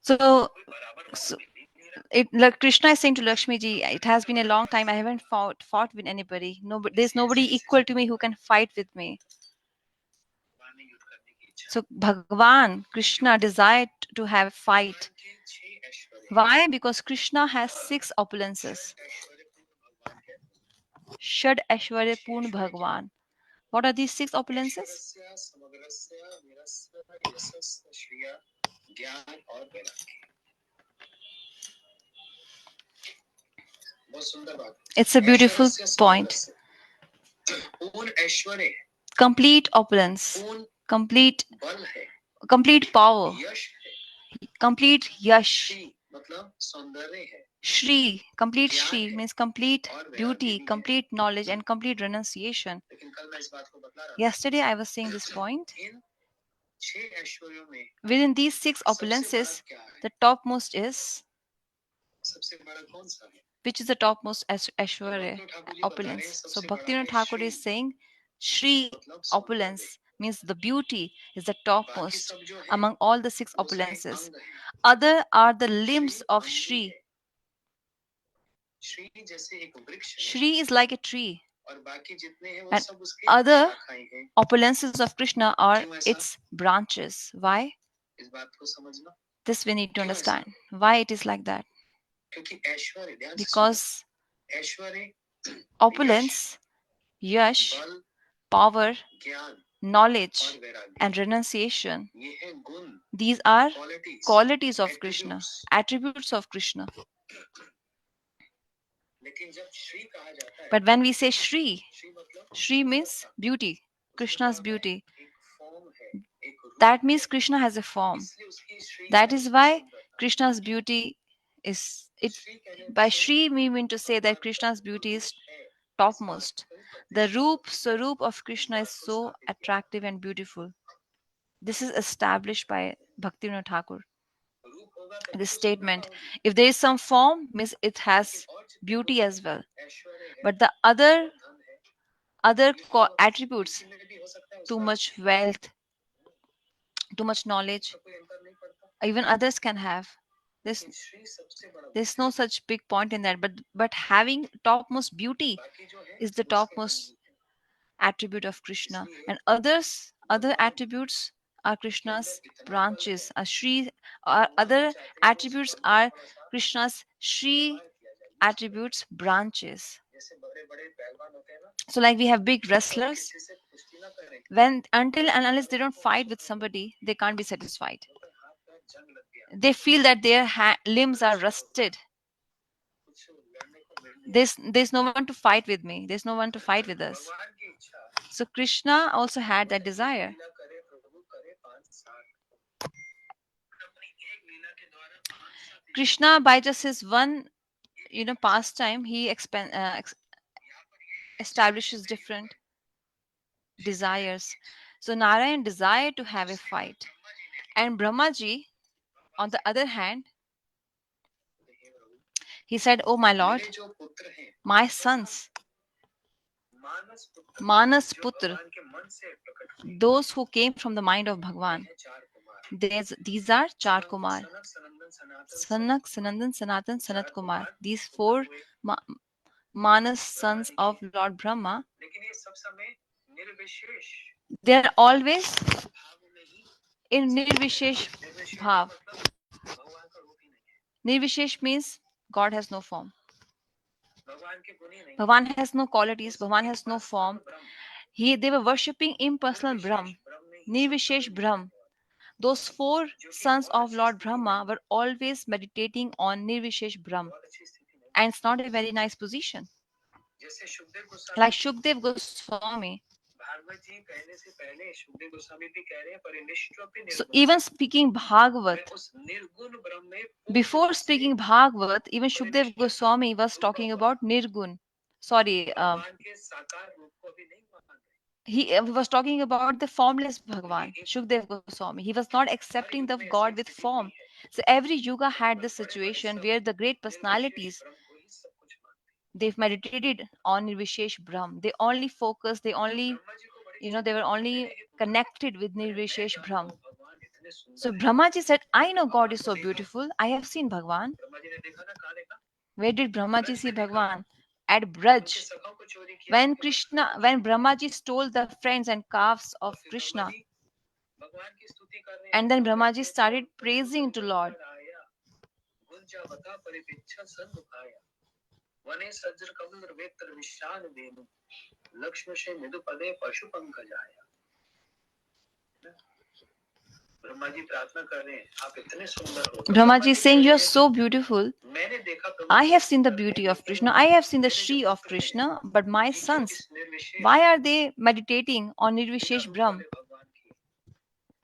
So, like Krishna is saying to Lakshmi ji, it has been a long time. I haven't fought with anybody. No, there's nobody equal to me who can fight with me. So Bhagwan, Krishna desired to have a fight. Why? Because Krishna has 6 opulences. Shad Aishwarya Purn Bhagwan. What are these 6 opulences? It's a beautiful point. Complete opulence, complete power, complete yash. Shri, complete Shri means complete beauty, complete knowledge, and complete renunciation. Yesterday I was saying this point. Within these 6 opulences, the topmost is, which is the topmost Aishwarya opulence. So Bhaktivinoda Thakur is saying Shri opulence means the beauty is the topmost among all the 6 opulences. Other are the limbs of Shri. Shri is like a tree. And other opulences of Krishna are its branches. Why? This we need to understand. Why it is like that? Because opulence, yash, power, knowledge, and renunciation, these are qualities of Krishna, attributes of Krishna. But when we say Shri, Shri means beauty, Krishna's beauty. That means Krishna has a form. That is why Krishna's beauty is it. By Shri, we mean to say that Krishna's beauty is topmost. The Swarup of Krishna is so attractive and beautiful. This is established by Bhaktivinoda Thakur. This statement, if there is some form, means it has beauty as well. But the other attributes, too much wealth, too much knowledge, even others can have. There's, there's no such big point in that. But having topmost beauty is the topmost attribute of Krishna, and other attributes are Krishna's branches. Other attributes are Krishna's Shri attributes branches. So like we have big wrestlers, when until and unless they don't fight with somebody, they can't be satisfied. They feel that their limbs are rusted. There's no one to fight with me. There's no one to fight with us. So Krishna also had that desire. Krishna, by just his one, pastime, he establishes different desires. So Narayan desired to have a fight, and Brahmaji, on the other hand, he said, "Oh my Lord, my sons, Manas Putra, those who came from the mind of Bhagwan, these are Char Kumar, Sanak, Sanandan, Sanatan, Sanat Kumar. These 4 Manas sons of Lord Brahma, they are always in Nirvishesh Bhav. Nirvishesh means God has no form. Bhagwan has no qualities, Bhagwan has no form. They were worshipping impersonal Brahm, Nirvishesh Brahm. Those 4 sons of Lord Brahma were always meditating on Nirvishesh Brahm. And it's not a very nice position. Like Shukdev Goswami. So even speaking Bhagavat, before speaking Bhagavat, even Shukdev Goswami was talking about Nirgun. Sorry, he was talking about the formless Bhagwan, Shukdev Goswami. He was not accepting the God with form. So every yuga had this situation where the great personalities, they've meditated on Nirvishesh Brahm. They only focused, they were only connected with Nirvishesh Brahm. So Brahmaji said, I know God is so beautiful. I have seen Bhagwan. Where did Brahmaji see Bhagwan? At Braj. When Brahmaji stole the friends and calves of Krishna, and then Brahmaji started praising to Lord. Brahmaji is saying, you are so beautiful. I have seen the beauty of Krishna. I have seen the Shri of Krishna. But my sons, why are they meditating on Nirvishesh Brahm?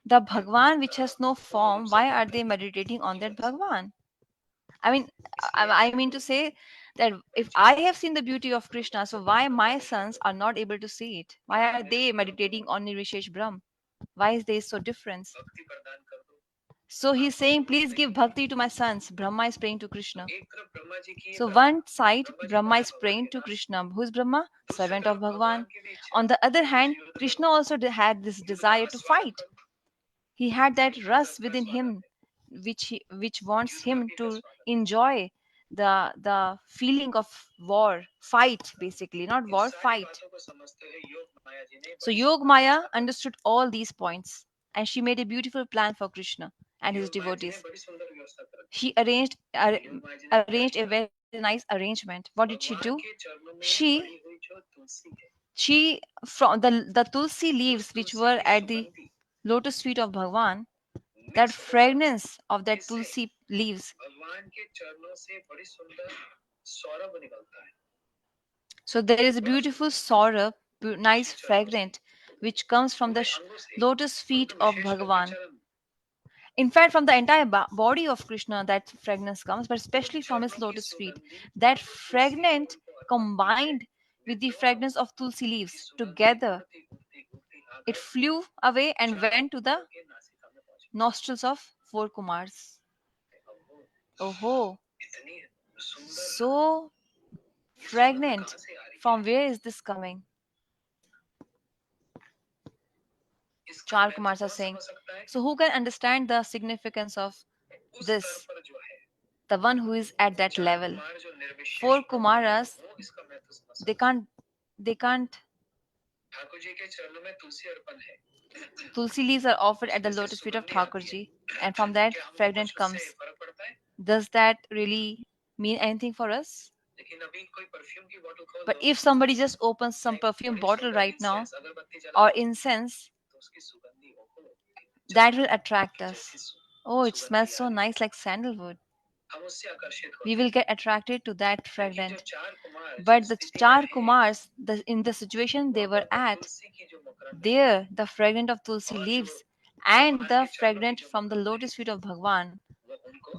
The Bhagwan which has no form, why are they meditating on that Bhagwan? I mean, I mean to say that if I have seen the beauty of Krishna, so why my sons are not able to see it? Why are they meditating on Nirvishesh Brahm? Why is there so difference? So he's saying, please give bhakti to my sons. Brahma is praying to Krishna. So one side, Brahma is praying to Krishna. Who is Brahma? Servant of Bhagwan. On the other hand, Krishna also had this desire to fight. He had that rus within him, which wants him to enjoy the feeling of war, fight, basically, not war, fight. So Yog Maya understood all these points, and she made a beautiful plan for Krishna and his devotees. She arranged a very nice arrangement. What did she do? She she from the tulsi leaves which were at the lotus feet of Bhagwan, that fragrance of that tulsi leaves. So there is a beautiful saurabh, nice fragrant, which comes from the lotus feet of Bhagavan. In fact, from the entire body of Krishna, that fragrance comes, but especially from his lotus feet. That fragrant combined with the fragrance of tulsi leaves together, it flew away and went to the nostrils of four Kumars. Oh, so fragrant. From where is this coming? Char Kumars are saying. So who can understand the significance of this? The one who is at that level. Four Kumaras, they can't. Tulsi leaves are offered at the lotus feet of Thakurji, and from that fragrant comes. Does that really mean anything for us? But if somebody just opens some perfume bottle right now or incense, that will attract us. Oh, it smells so nice like sandalwood. We will get attracted to that fragrance. But the Char Kumars, in the situation they were at, there the fragrance of tulsi leaves and the fragrance from the lotus feet of Bhagwan,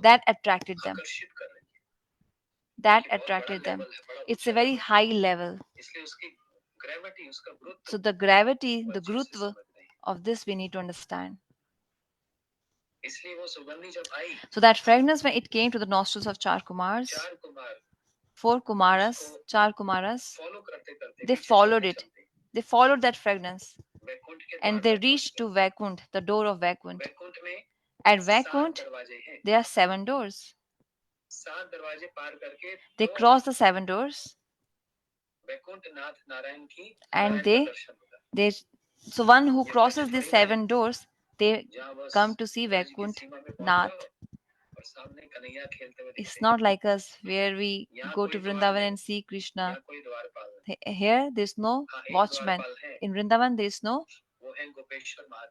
that attracted them. That attracted them. It's a very high level. So the gravity, the grutva of this we need to understand. So that fragrance, when it came to the nostrils of Char Kumars, four Kumaras, Char Kumaras, they followed it. They followed that fragrance. And they reached to Vaikunt, the door of Vaikunt. At Vaikunt, there are 7 doors. They cross the 7 doors. And they so one who crosses these 7 doors, they come to see Vaikunt Nath. It's not like us where we go to Vrindavan and see Krishna. Here, there's no watchman. In Vrindavan, there's no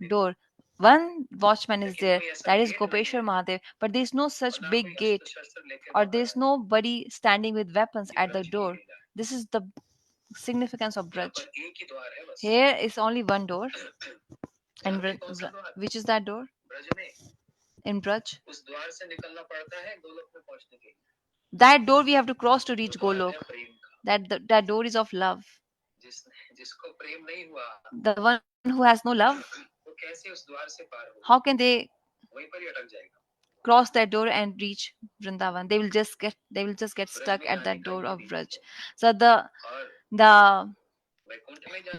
door. One watchman is there, that is Gopeshwar Mahadev, but there's no such big gate, or there's nobody standing with weapons at the door. This is the significance of Braj. Here is only one door. And which is that door? In Braj. That door we have to cross to reach Golok. That door is of love. The one who has no love, how can they cross that door and reach Vrindavan? They will just get stuck at that door of Braj. So the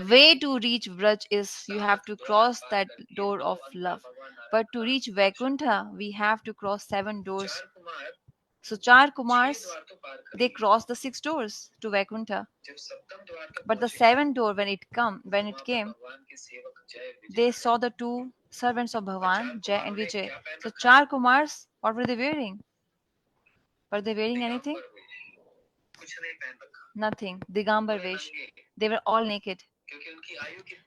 Way to reach Braj is you have to cross that door of love. But to reach Vaikuntha, we have to cross 7 doors. So Char Kumars, they crossed the 6 doors to Vaikuntha. But the 7th door, when it came, they saw the 2 servants of Bhagwan, Jai and Vijay. So Char Kumars, what were they wearing? Were they wearing anything? Nothing. Digambar Vesh. They were all naked.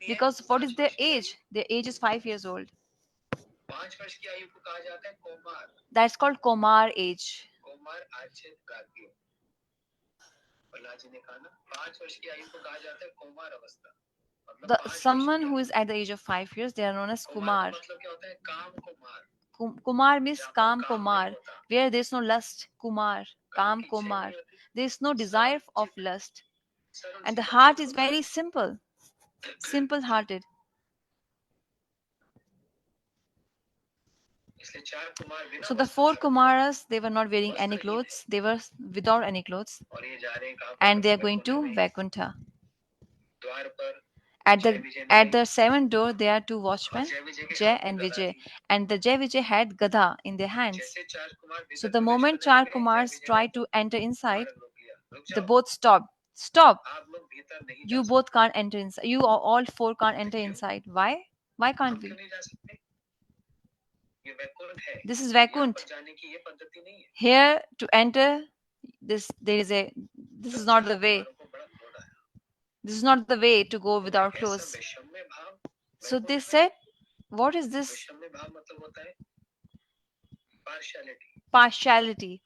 Because what is their age? Their age is 5 years old. That's called Komar age. Someone who is at the age of 5 years, they are known as Kumar. Kumar means Kam Kumar, where there is no lust. Kumar, Kam Kumar. There is no desire of lust. And the heart is very simple, simple hearted. So the 4 Kumaras, they were not wearing any clothes. They were without any clothes. And they are going to Vaikuntha. At the 7th door, there are 2 watchmen, Jai and Vijay. And the Jai Vijay had Gadha in their hands. So the moment Char Kumars tried to enter inside, the both stopped. Stop! You both can't enter inside. You all 4 can't enter inside. Why? Why can't we? This is Vaikunt. Here to enter, this is not the way. This is not the way to go without clothes. So they said, what is this? Partiality.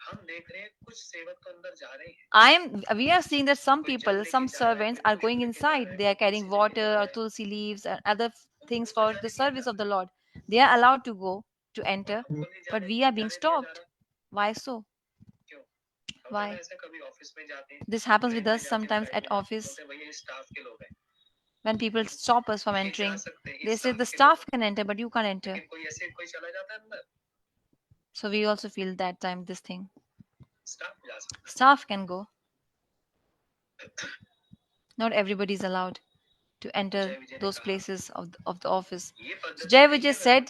We are seeing that some people, some servants are going inside. They are carrying water or tulsi leaves and other things for the service of the Lord. They are allowed to go, to enter, but we are being stopped. Why so? Why? This happens with us sometimes at office. When people stop us from entering, they say the staff can enter, but you can't enter. So we also feel that time this thing. Staff can go. Not everybody is allowed to enter those places of the office. So Jai Vijay said,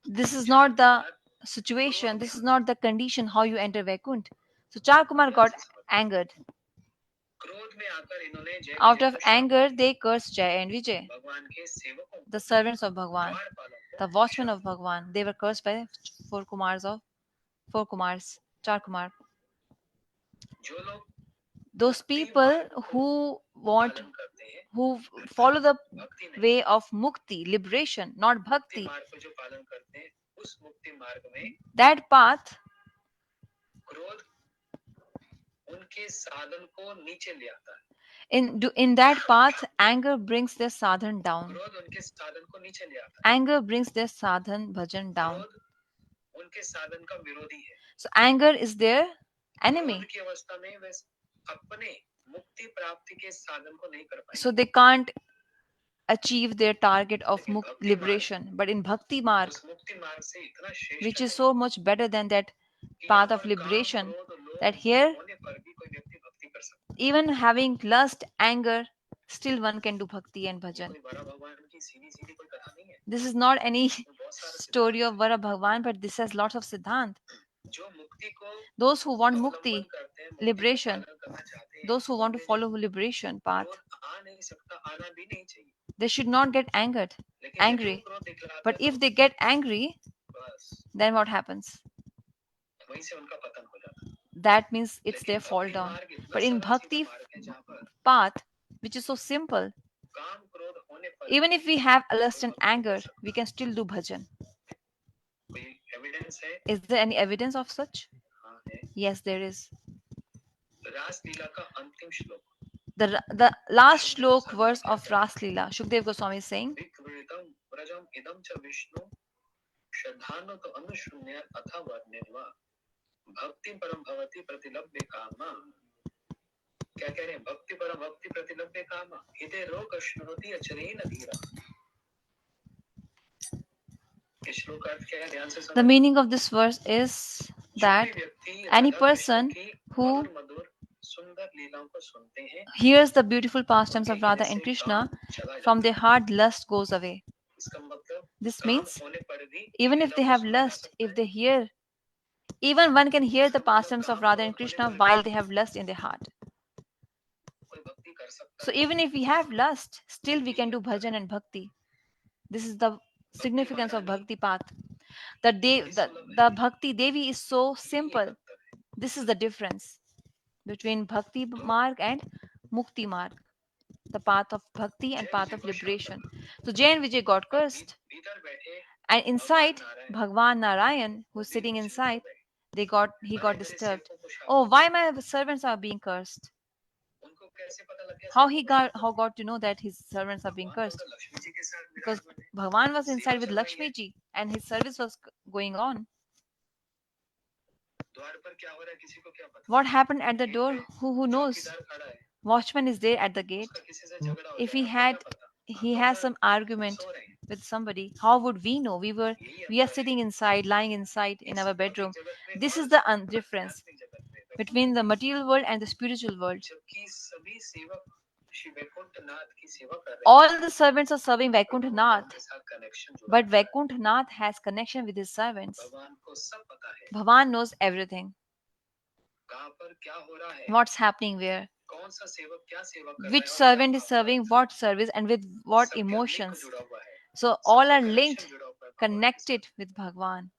this is not the situation, this is not the condition how you enter Vaikunt. So Char Kumar got angered. Out of anger, they cursed Jai and Vijay, the servants of Bhagwan, the watchmen of Bhagwan. They were cursed by 4 Kumars, Char Kumar. Those people who follow the way of mukti, liberation, not bhakti, that path, in that path, anger brings their sadhan down. Anger brings their sadhan bhajan down. So anger is their enemy. So they can't achieve their target of liberation. But in Bhakti Marg, which is so much better than that path of liberation, that here, even having lust, anger, still one can do bhakti and bhajan. This is not any story of Vara Bhagwan, but this has lots of siddhant. Those who want mukti, liberation, those who want to follow liberation path, they should not get angry. But if they get angry, then what happens? That means it's their fall down. But in bhakti path, which is so simple, even if we have lust and anger, we can still do bhajan. Is there any evidence of such? Yes, there is. The last shlok verse of Ras Leela, Shukdev Goswami is saying, the meaning of this verse is that any person who hears the beautiful pastimes of Radha and Krishna, from their heart lust goes away. This means even if they have lust, if they hear, even one can hear the pastimes of Radha and Krishna while they have lust in their heart. So even if we have lust, still we can do bhajan and bhakti. This is the significance of bhakti path. The bhakti Devi is so simple. This is the difference between bhakti marg and mukti marg, the path of bhakti and path of liberation. So Jay and Vijay got cursed, and inside Bhagwan Narayan, who's sitting inside, he got disturbed. Oh, why my servants are being cursed? How got to know that his servants are being cursed? Because Bhagwan was inside with Lakshmi ji, and his service was going on. What happened at the door? Who knows? Watchman is there at the gate. If he has some argument with somebody, how would we know? We are sitting inside, lying inside in our bedroom. This is the difference between the material world and the spiritual world. All the servants are serving Vaikuntanath, but Vaikuntanath has connection with his servants. Bhavan knows everything. What's happening where? Which servant is serving what service and with what emotions? So all are linked, connected with Bhagwan.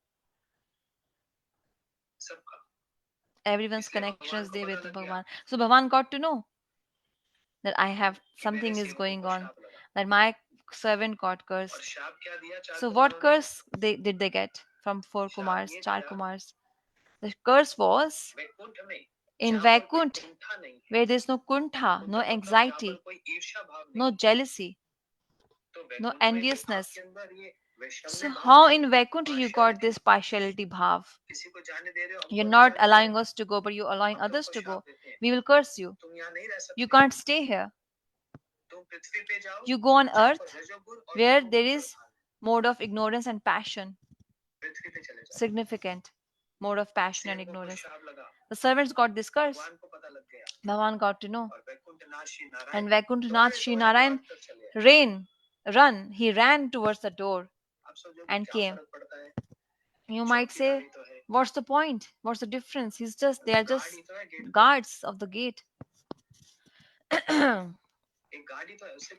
Everyone's connection is there with Bhagwan. So Bhagwan got to know that I have something is going on, that my servant got cursed. So what curse did they get from four Kumars, Char Kumars? The curse was in Vaikunt, where there's no kuntha, no anxiety, no jealousy, no enviousness. So how in Vaikuntha you got this partiality bhav? You're not allowing us to go, but you're allowing others to go. We will curse you. You can't stay here. You go on earth where there is mode of ignorance and passion. Significant mode of passion and ignorance. The servants got this curse. Bhavan got to know. And Vaikuntanath Sri Narayan he ran towards the door and came. You might say, what's the point? What's the difference? They are just guards of the gate.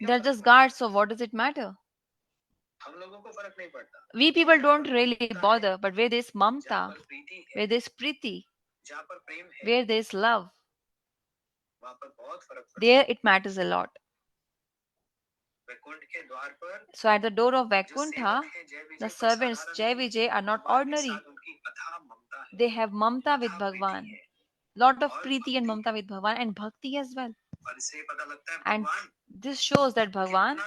They're just guards, so what does it matter? We people don't really bother, but where there's mamta, where there's priti, where there's love, there it matters a lot. So at the door of Vaikuntha, the servants Jai Vijay are not ordinary. They have mamta with Bhagwan. Lot of priti and mamta with Bhagwan and bhakti as well. And this shows that Bhagwan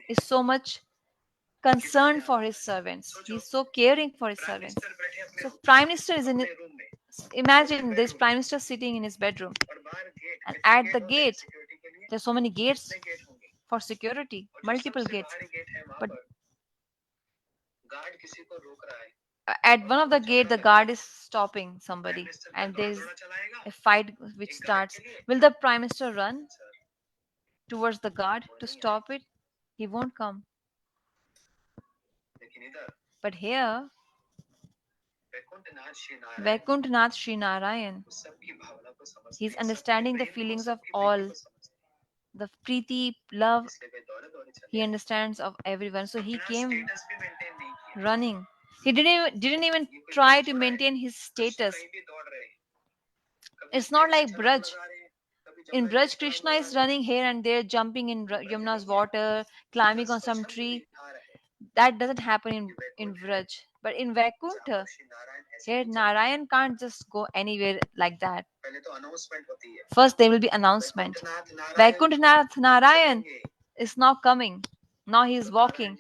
is so much concerned for his servants. He's so caring for his servants. So Prime Minister is imagine this Prime Minister sitting in his bedroom, and at the gate, there's so many gates for security, multiple gates. But at one of the gate, the guard is stopping somebody, and there's a fight which starts. Will the Prime Minister run towards the guard to stop it? He won't come. But here, Vaikuntanath Sri Narayan, he's understanding the feelings of all, the preeti, love, he understands of everyone. So he came running. He didn't even try to maintain his status. It's not like Braj. In Braj, Krishna is running here and there, jumping in Yamuna's water, climbing on some tree. That doesn't happen in Braj. But in Vaikuntha, here Narayan can't just go anywhere like that. First, there will be announcement. Vaikuntanath Narayan is now coming. Now he is walking.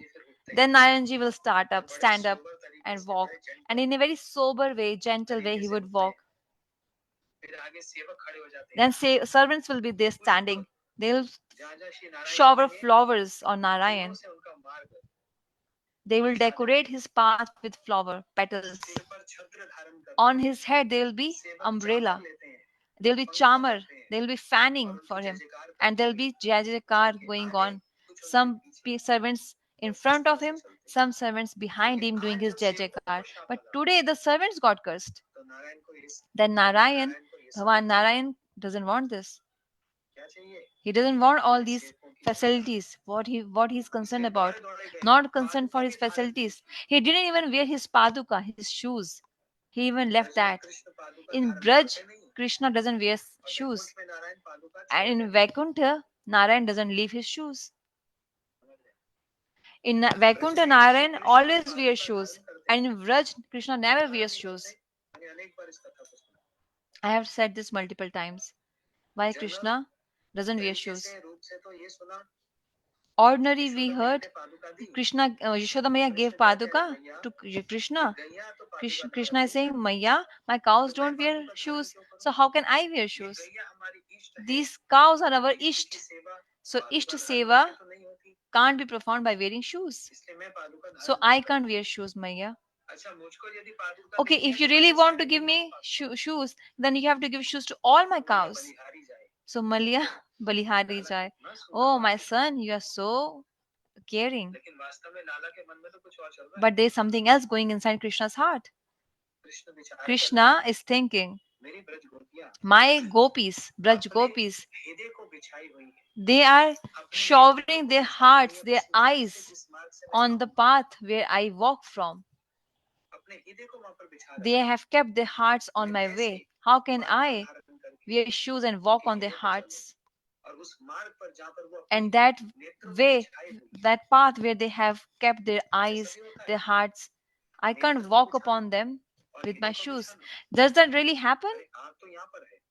Then Narayanji will stand up and walk. And in a very sober way, gentle way, he would walk. Then servants will be there standing. They'll shower flowers on Narayan. They will decorate his path with flower petals. On his head there will be umbrella. There will be chamar. They'll be fanning for him, and there'll be Jai Jaikar going on. Some servants in front of him, some servants behind him doing his Jai Jaikar. But today the servants got cursed. Then Bhagwan Narayan doesn't want this. He doesn't want all these facilities. What he's concerned about, not concerned for his facilities. He didn't even wear his paduka, his shoes. He even left that. In Braj, Krishna doesn't wear shoes, and in Vaikuntha, Narayan doesn't leave his shoes. In Vaikuntha, Narayan always wears shoes, and in Vraj, Krishna never wears shoes. I have said this multiple times. Why Krishna doesn't wear shoes? Ordinary, we heard Krishna, Yashoda Maya gave Paduka to Krishna. Krishna is saying, Maya, my cows don't wear shoes, so how can I wear shoes? These cows are our Isht. So Isht Seva can't be performed by wearing shoes. So I can't wear shoes, Maya. Okay, if you really want to give me shoes, then you have to give shoes to all my cows. So Malia Balihari Jai. Oh, my son, you are so caring. But there's something else going inside Krishna's heart. Krishna is thinking, my gopis, Braj gopis, they are showering their hearts, their eyes on the path where I walk from. They have kept their hearts on my way. How can I wear shoes and walk on their hearts? And that way, that path where they have kept their eyes, their hearts, I can't walk upon them with my shoes. Does that really happen?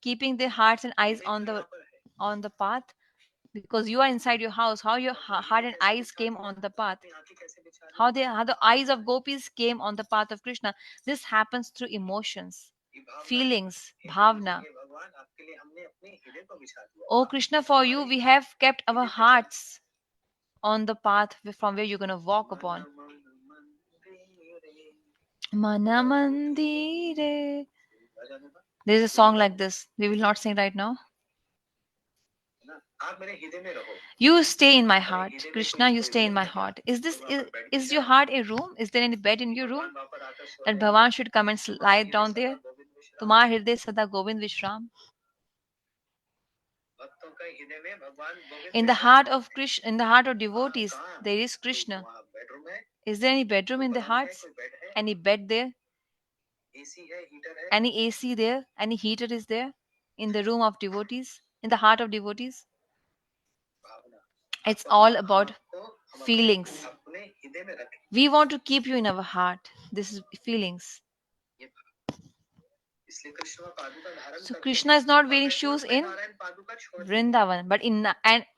Keeping their hearts and eyes on the path? Because you are inside your house, how your heart and eyes came on the path? How the eyes of gopis came on the path of Krishna? This happens through emotions, feelings, bhavna. Oh Krishna, for you we have kept our hearts on the path from where you're going to walk upon. Mana Mandire. There's a song like this. We will not sing right now. You stay in my heart. Krishna, you stay in my heart. Is your heart a room? Is there any bed in your room? That Bhavan should come and slide down there? Tumhar Hirday Sada Govind Vishram. In the heart of Krishna, in the heart of devotees, there is Krishna. Is there any bedroom in the hearts? Any bed there? Any AC there? Any heater is there? In the room of devotees? In the heart of devotees? It's all about feelings. We want to keep you in our heart. This is feelings. So Krishna is not wearing shoes in Vrindavan, but and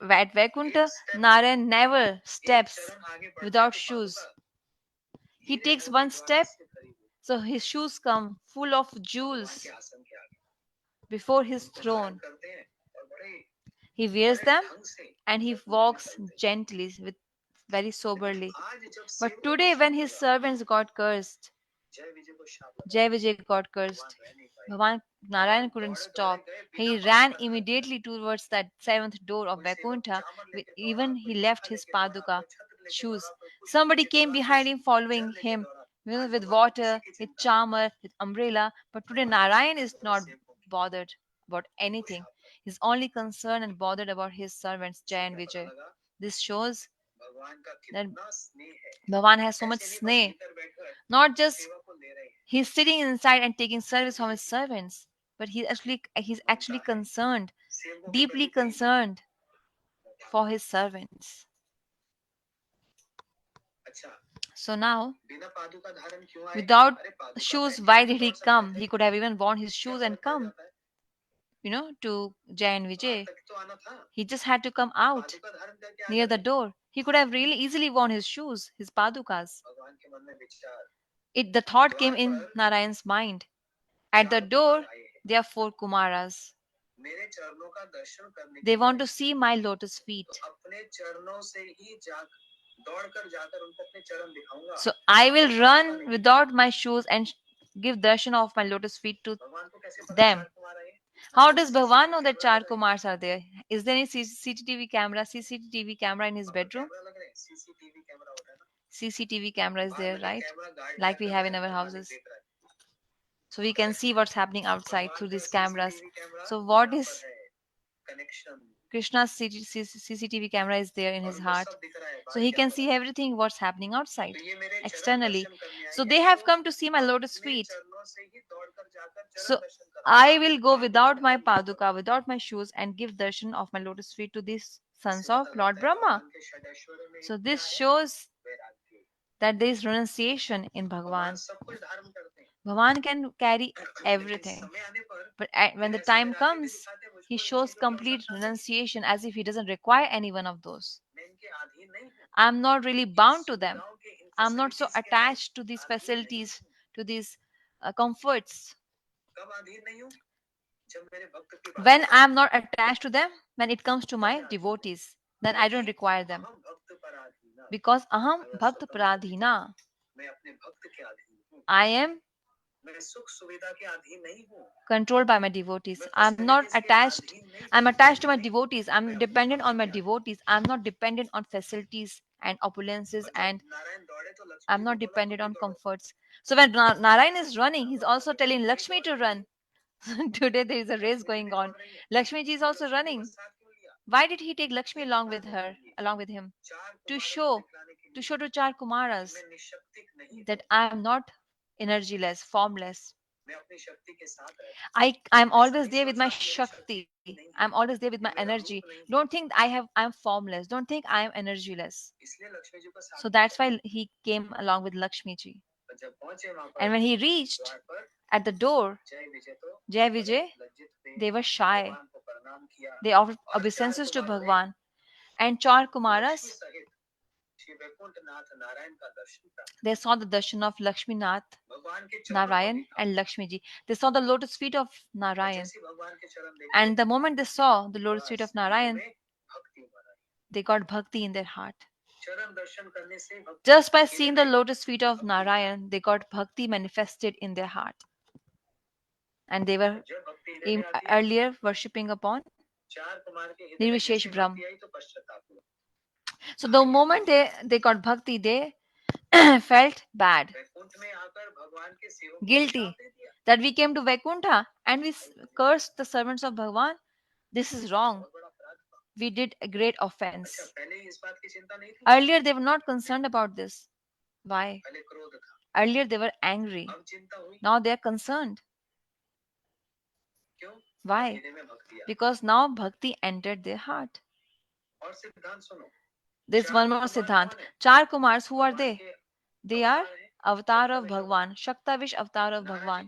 at Vaikuntha, Narayan never steps without shoes. He takes one step, so his shoes come full of jewels before his throne. He wears them and he walks gently, with very soberly. But today, when his servants got cursed, Jai Vijay got cursed. Bhavan Narayan couldn't stop. He ran immediately towards that seventh door of Vaikuntha. Even he left his paduka shoes. Somebody came behind him, following him, with water, with charmer, with umbrella. But today Narayan is not bothered about anything. He's only concerned and bothered about his servants Jai and Vijay. This shows that Bhavan has so much sneh. Not just he's sitting inside and taking service from his servants, but he's actually concerned, deeply concerned for his servants. So now, without shoes, why did he come? He could have even worn his shoes and come, to Jai and Vijay. He just had to come out near the door. He could have really easily worn his shoes, his padukas. The thought came in Narayan's mind. At the door, there are 4 Kumaras. They want to see my lotus feet. So I will run without my shoes and give darshan of my lotus feet to them. How does Bhagwan know that Char Kumars are there? Is there any CCTV camera in his bedroom? CCTV camera is there, right? Like we have in our houses. So we can see what's happening outside through these cameras. So what is Krishna's CCTV camera is there in his heart. So he can see everything what's happening outside, externally. So they have come to see my lotus feet. So I will go without my paduka, without my shoes, and give darshan of my lotus feet to these sons of Lord Brahma. So this shows that there is renunciation in Bhagavan. Bhagavan can carry everything. But when the time comes, he shows complete renunciation as if he doesn't require any one of those. I'm not really bound to them. I'm not so attached to these facilities, to these comforts. When I'm not attached to them, when it comes to my devotees, then I don't require them. Because aham bhakt paradhina. I am controlled by my devotees. I'm not attached. I'm attached to my devotees. I'm dependent on my devotees. I'm not dependent on facilities and opulences, and I'm not dependent on comforts. So when Narayan is running, he's also telling Lakshmi to run. Today there is a race going on. Lakshmi ji is also running. Why did he take Lakshmi along with him? To show to Char Kumaras that I am not energyless, formless. I'm always there with my Shakti. I'm always there with my energy. Don't think I'm formless. Don't think I am energyless. So that's why he came along with Lakshmi ji. And when he reached at the door, Jai Vijay, they were shy. They offered obeisances to Bhagwan. And Char Kumaras, they saw the darshan of Lakshmi Nath, Narayan, and Lakshmi ji. They saw the lotus feet of Narayan. And the moment they saw the lotus feet of Narayan, they got bhakti in their heart. Just by seeing the lotus feet of Narayan, they got bhakti manifested in their heart. And they were earlier worshipping upon Nirvishesh Brahm. So the moment they got bhakti, they felt bad, guilty, that we came to Vaikuntha and we cursed the servants of Bhagwan. This is wrong. We did a great offense. Earlier, they were not concerned about this. Why? Earlier, they were angry. Now they are concerned. Why? Because now bhakti entered their heart. There's one more Siddhant. Char Kumars, who are they? They are avatar of Bhagwan, Shaktavish avatar of Bhagwan.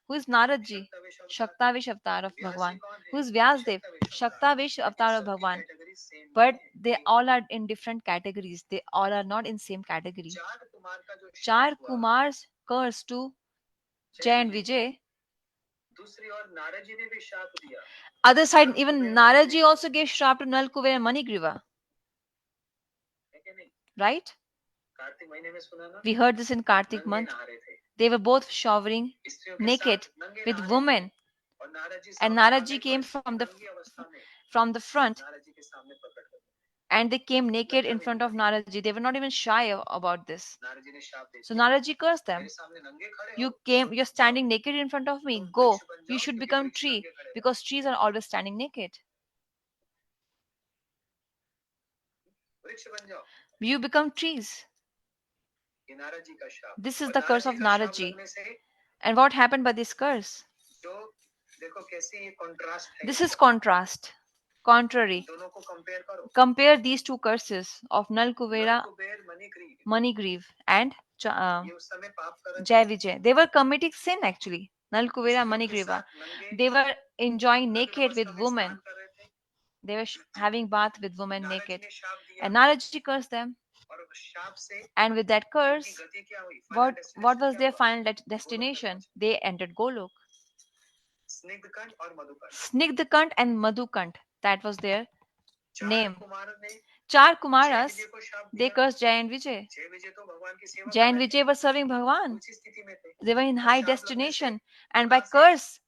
Who is Naradji? Shaktavish avatar of Bhagwan. Who is Vyasdev? Shaktavish avatar of Bhagwan. But they all are in different categories. They all are not in same category. Char Kumars curse to Jay and Vijay. Other side, even Naradji also gave shrap to Nal Kuver and Manigriva. Right? We heard this in Kartik month. They were both showering naked with women. And Naradji came from the front, and they came naked in front of Naradji. They were not even shy about this. So Naradji cursed them. You're standing naked in front of me. Go. You should become tree, because trees are always standing naked. You become trees. This is the curse of Naradji. And what happened by this curse? This is contrast. Contrary. Compare these two curses of Nal Kuvera, Manigriv, and Jai Vijay. They were committing sin actually. Nal Kuvera, Manigriva. They were enjoying naked with women. They were having bath with women naked. And Naraji cursed them. And with that curse, what was their final destination? They entered Golok. Snigdhakant and Madhukant. That was their name. Char Kumaras, they cursed Jai and Vijay. Jai and Vijay were serving Bhagwan. They were in high destination. And by curse,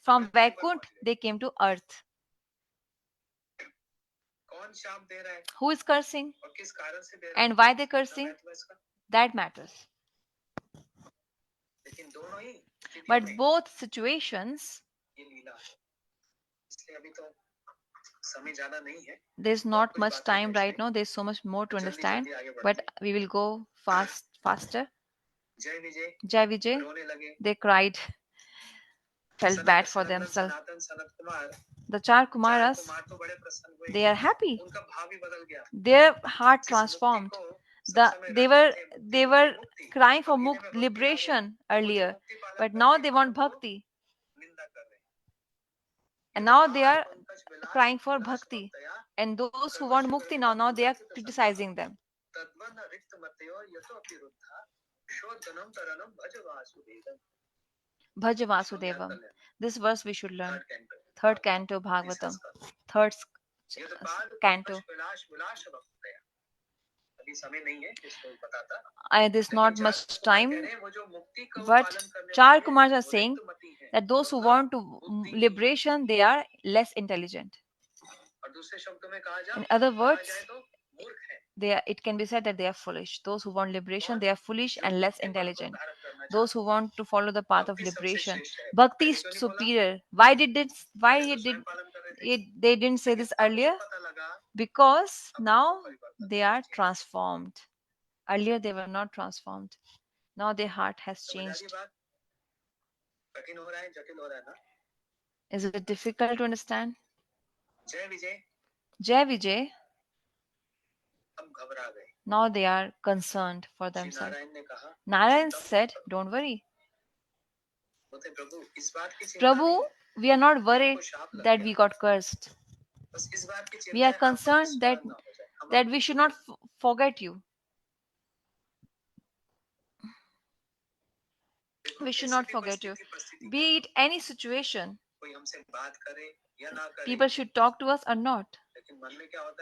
From Vaikunt, they came to earth. Who is cursing? And why they cursing? That matters. But both situations, there's not much time right now. There's so much more to understand. But we will go faster. Jai Vijay, they cried, felt bad for themselves. The Char Kumaras, they are happy. Their heart transformed. They were crying for liberation earlier, but now they want bhakti, and now they are crying for bhakti. And those who want mukti now they are criticizing them. Bhaj Vasudevam. This verse we should learn. Third canto Bhagavatam. Third canto. There's not much time, but Char Kumars are saying that those who want to liberation, they are less intelligent. In other words, it can be said that they are foolish. Those who want liberation, they are foolish and less intelligent. Those who want to follow the path of liberation, bhakti is superior. Why did they didn't say this earlier? Because now they are transformed. Earlier they were not transformed. Now their heart has changed. Is it difficult to understand? Jai Vijay, now they are concerned for themselves. Narayan said, don't worry. Prabhu, we are not worried that we got cursed. We are concerned that we should not forget you. We should not forget you. Be it any situation, people should talk to us or not.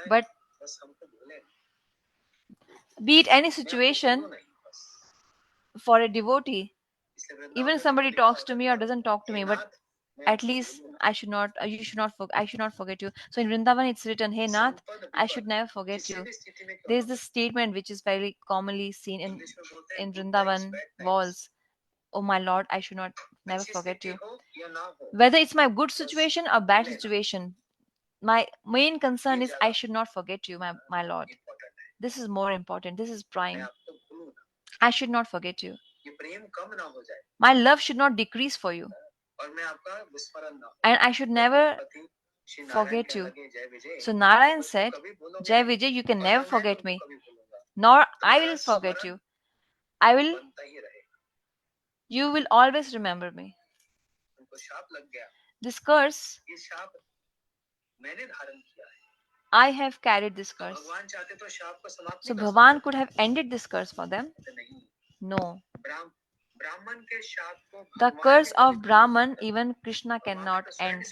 But be it any situation, for a devotee, even if somebody talks to me or doesn't talk to me, but at least I should not forget you. So in Vrindavan it's written, hey Nath, I should never forget you. There's this statement which is very commonly seen in Vrindavan walls. Oh my Lord, I should not never forget you. Whether it's my good situation or bad situation, my main concern is I should not forget you, my Lord. This is more important. This is prime. I should not forget you. My love should not decrease for you. And I should never forget you. So Narayan said, Jai Vijay, you can never forget me. Nor I will forget you. You will always remember me. This curse, I have carried this curse. So Bhavan could have ended this curse for them. No. The curse of Brahman, even Krishna cannot end,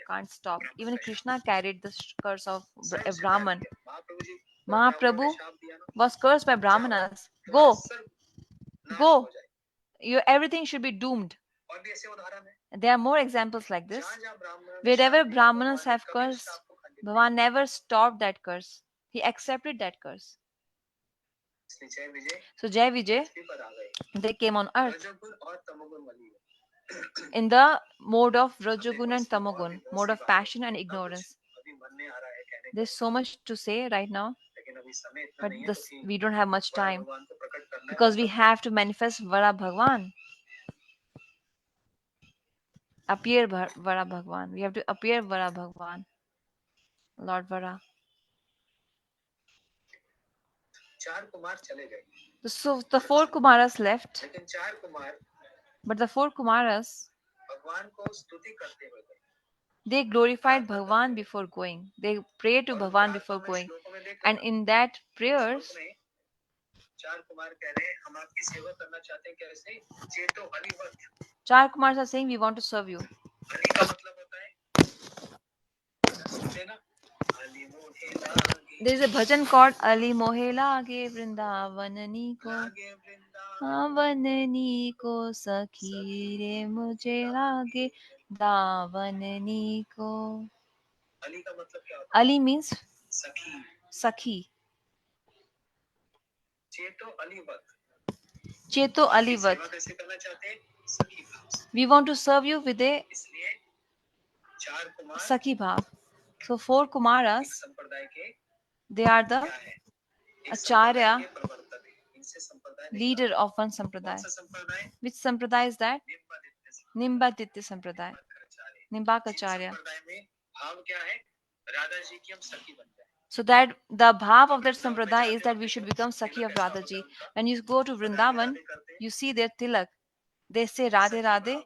can't stop. Even Krishna carried the curse of Brahman. Mahaprabhu was cursed by Brahmanas. Go. Everything should be doomed. There are more examples like this. Wherever Brahmanas have cursed, Bhavan never stopped that curse. He accepted that curse. So Jai Vijay, they came on earth in the mode of Rajagun and Tamagun, mode of passion and ignorance. There's so much to say right now, but we don't have much time because we have to manifest Vara Bhagwan. Appear Vara Bhagwan. We have to appear Vara Bhagwan. Lord Vara. So the four Kumaras left, but the four Kumaras, they glorified Bhagwan before going. They prayed to Bhagwan before going. And in that prayers, Char Kumars are saying, we want to serve you. There is a bhajan called Ali Mohe Lage Vrindavanani Ko. दावननी को सखी रे मुझे लागे दावननी को. अली का मतलब क्या होता है? Ali means सखी. Sakhi. चेतो अलीवत. Cheto Alivat. सेवा कैसे करना चाहते हैं? सखी भाव से. We want to serve you with a इसलिए चार Kumar Sakhi Bhav. So 4 Kumaras, एक संप्रदाय के they are the क्या है? एक Acharya, संप्रदाय के प्रवर्तक हैं. इनसे संप्रदाय नहीं leader चलता. of one कौन Sampradaya. सा संप्रदाय? Which Sampradaya is that? Nimbaditya संप्रदाय. Nimbaditya Sampradaya. निम्बाकाचार्य. Nimbakacharya. संप्रदाय में भाव क्या है? राधा जी की हम सखी बन जाए. So that the bhav of that sampradaya is that we should become Sakhi of Radhaji. When you go to Vrindavan, you see their tilak. They say Radhe Radhe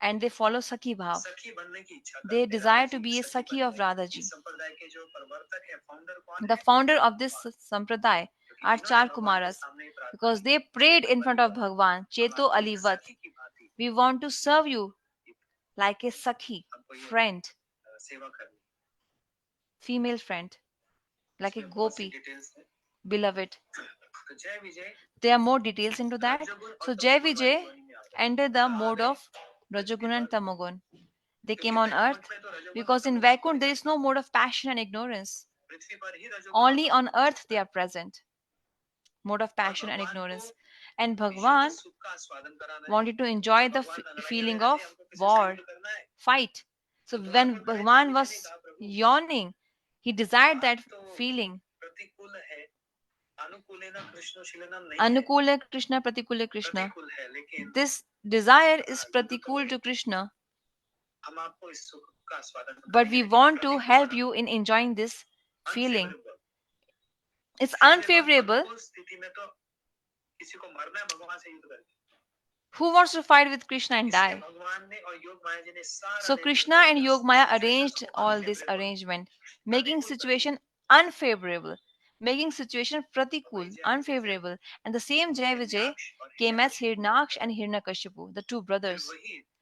and they follow Sakhi bhav. सखी बनने की इच्छा करते They हैं. desire Radha to ji be की a सखी Sakhi बन of जाए. Radhaji. इस संप्रदाय के जो प्रवर्तक है, फाउंडर कौन The है? founder of this sampradaya are इन्होंने Char भगवान के Kumaras सामने ही प्रार्थना because की. they prayed चेतो in front of अलीवत. Bhagwan, हम Cheto आपको एक Alivat. सखी की भांति We want to serve you like a Sakhi, हमको ये friend, सेवा करनी. female friend, like a इसमें बहुत सी gopi, डिटेल्स है. beloved. तो जय विजय There are more details into that. रजोगुण और So Jai तमोगुण वाली Vijay योनि में आ गए. entered the कहाँ आ mode गए? of Rajagun and Tamagun. They क्योंकि came on earth वैकुंठ में तो रजोगुण और because in तमोगुण Vaikunth कोई there नहीं is no mode of passion and ignorance. चलता. पृथ्वी पर ही रजोगुण और Only on तमोगुण earth चलता they है. are present. Mode of और passion and भगवान ignorance. को And विशुद्ध Bhagwan सुख का आस्वादन कराना है. wanted to तो enjoy जब the भगवान लड़ाई feeling लड़ रहे थे, of हमको किसी से war, युद्ध करना है. fight. So तो द्वार when पर खड़े Bhagwan जय was विजय ने कहा, प्रभु yawning, he desired बात that तो feeling. प्रतिकूल है. अनुकूलेन कृष्णशीलनम नहीं है. Anukula Krishna, Pratikula Krishna. प्रतिकूल है, लेकिन This desire is pratikul to Krishna. हम आपको इस सुख का आस्वादन But we कराएंगे, लेकिन want to प्रतिकूल help बना. you in enjoying this feeling. Unfavorable. It's Favorable, unfavorable. अनुकूल स्थिति में तो किसी को मरना है भगवान से युद्ध करके. Who wants to fight with Krishna and इसलिए die? भगवान ने और योग माया जी ने सारा So Krishna and Yogmaya arranged all this arrangement, making situation unfavorable, making situation pratikul, unfavorable. And the same Jai Vijay came as Hirnaksh and Hiranyakashipu, the two brothers.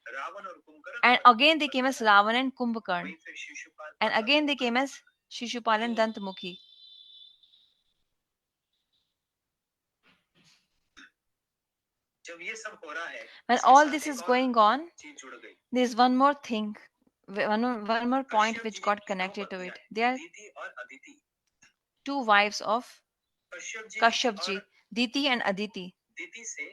Ravan और Kumbhakarna And again they came as Ravan and Kumbhakarn. वहीं फिर Shishupal And again they came as Shishupal and Dantmukhi. जब ये सब हो रहा है, When इसके all साथ this एक is और going on, चीज जुड़ गई. there is one more thing, one more point Kashyap which ji got की दो connected to पत्नियां it. हैं, They are दीति और Aditi. two wives of Kashyap ji Kashyapji, और Diti and Aditi. दीति से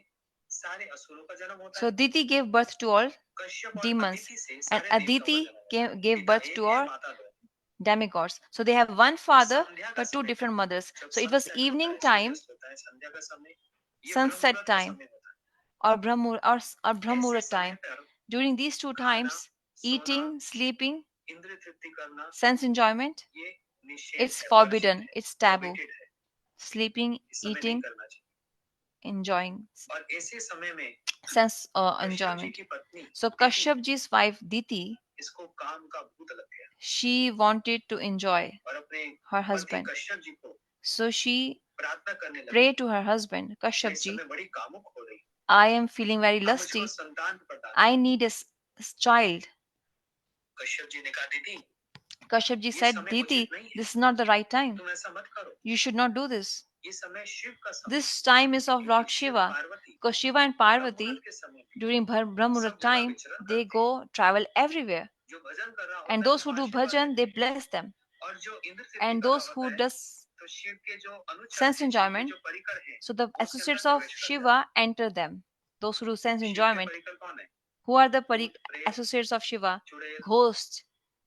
सारे असुरों का जन्म होता So है. Diti gave birth to all Kashyap और demons, अदिति से and सारे देवताओं का Aditi जन्म होता है. gave पिता birth एक to है, all माता दो. demigods. So they have one तो father संध्या का but two समय था. different mothers. जब So it was sunset होता evening है, time, सूर्यास्त होता है, संध्या का समय, ये sunset ब्रह्म मुहूर्त का time, समय होता है. or Brahmurat ऐसे time. समय पर During these two खाना, times, सोना, eating, sleeping, इंद्रिय तृप्ति करना, sense enjoyment, ये निषेध it's है, वर्जित forbidden, है, it's taboo. prohibited है. Sleeping, इस समय नहीं eating, करना चाहिए. enjoying, और ऐसे समय में sense कश्यप जी enjoyment. की पत्नी So दीति, Kashyapji's wife Diti, इसको काम का भूत लग गया she wanted to enjoy और अपने her पति husband. कश्यप जी को So she प्रार्थना करने लगी. prayed to her husband, मैं इस Kashyapji, समय बड़ी कामुक हो रही. I am feeling very आप मुझको lusty. संतान प्रदान. I need a child. Kashyap ji ने कहा, दीदी Kashyapji ये said, समय Diti, उचित नहीं है. this is not the right time. तुम ऐसा मत करो. You should not do this. ये समय शिव का समय. This time is of क्योंकि Lord Shiv Shiva. Parvati Because Shiva and Brahma Parvati, मुहूर्त के समय में during Brahmurat सब जगह time, विचरण they करते हैं. go travel everywhere. जो भजन कर रहा And होता है those who उसको do आशीर्वाद bhajan, they देते हैं. bless them. और जो इंद्र तृप्ति And कर रहा those who होता है does तो शिव के जो अनुचर sense हैं, शिव के enjoyment, जो परिकर हैं, so the वो उसके अंदर associates of प्रवेश कर जाते Shiva enter them. Those who do sense हैं. शिव के enjoyment. परिकर कौन है? Who are the भूत, प्रेत, associates of Shiva? चुड़ैल, Ghosts,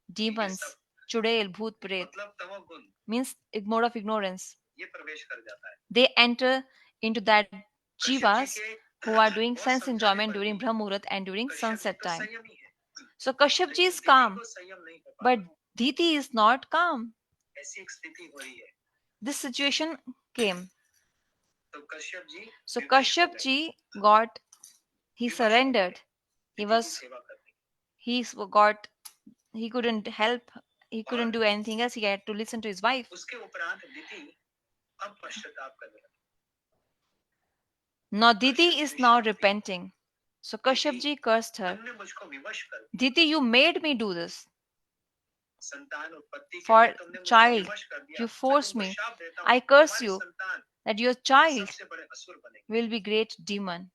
ये demons, सब. Chudail, Bhoot, Pret. मतलब तमोगुण Means mode of ignorance. ये प्रवेश कर जाता है. They enter into that Kashyap ji jivas के who are doing बहुत sense समझाने enjoyment पर during भी Brahmurat and during Kashyap ji sunset तो time. संयमी है, So Kashyapji लेकिन is दीति calm, को संयम नहीं हो but पाता. Diti is not calm. ऐसी एक स्थिति हो रही है. This situation came. तो कश्यप जी So विवश हो गए. Kashyapji got, he विवश हो surrendered. गए He दीति की was, सेवा करने. he couldn't help, he couldn't do anything else. He had to listen to his wife. उसके उपरांत दीति अब पश्चाताप करने लगी. Now Diti is now repenting. So Kashyapji cursed her. तुमने मुझको विवश कर दिया. Diti, you made me do this. संतान उत्पत्ति के For लिए तुमने मुझको child, विवश कर दिया। you मैं force तुमको me. शाप देता हूँ, I curse तुम्हारे you संतान that your child सबसे बड़े असुर बनेंगे, will be great demon.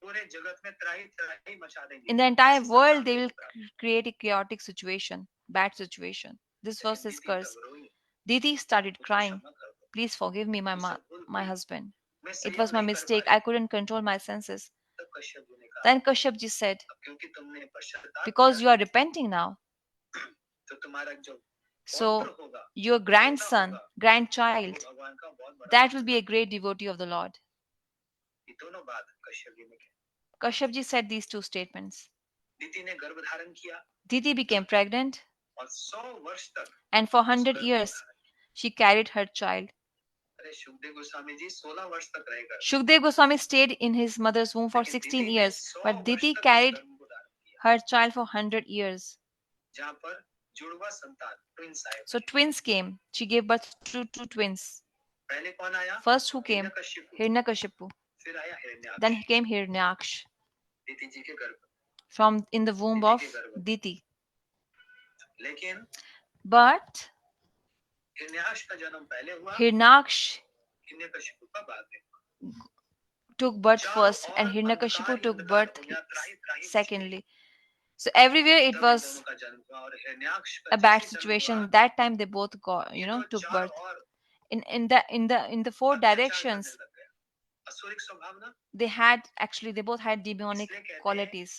पूरे जगत में त्राही त्राही मचा देंगे। In the entire ऐसी world, संतान they will तुमको प्राप्त। create a chaotic situation, bad situation. This was लेकिन his दीदी curse. तब रोई, Didi started मुझको crying. क्षमा कर दो, Please forgive me, मुझसे भूल my हुई, husband. मैं It संयम was my नहीं कर पा mistake. रही। I couldn't control my senses. तब कश्यप जी ने कहा, Then Kashyap ji said, अब क्योंकि तुमने पश्चाताप because किया you are repenting now, तो तुम्हारा जो so पौत्र होगा, your पोता grandson, होगा, वो grandchild, भगवान का बहुत बड़ा that will भक्त be a बनेगा। great devotee of the Lord. ये दोनों बात कश्यप जी ने की। Kashyap ji said these two statements. दीदी ने गर्भ धारण किया Didi became pregnant, और 100 वर्ष तक and for उस 100 गर्भ को years धारण किया। she carried her child. अरे शुभदेव गोस्वामी जी 16 वर्ष तक रह गए, Shukdev Goswami stayed in his mother's womb for लेकिन 16 दीदी ने years, 100 but वर्ष Didi तक उस carried गर्भ को धारण किया, her child for 100 years. जहाँ पर जुड़वा संतान ट्विंस आए। So twins came. She gave birth to two twins. पहले कौन आया? First who came? Hiranyakashipu. Hiranyakashipu. फिर आया हिरण्याक्ष। Then came Hiranyaksh दीदी जी के गर्भ, from in the womb दीदी of के गर्भ। Diti. लेकिन But हिरण्याक्ष का जन्म पहले हुआ, Hiranyaksh हिरण्यकशिपु का बाद में। took birth चारों first ओर and Hiranyakashipu अंधकार ही took अंधकार birth हो गया, त्राही त्राही मच गई। secondly. So everywhere it तब इन was दोनों का जन्म हुआ और हिरण्याक्ष का a bad जैसे जन्म हुआ, situation. That time they both got, ये तो took चारों birth. Ore In the four अत्याचार करने directions, लग गया। असुरिक स्वभाव ना, they both had demonic इसलिए कहते हैं qualities.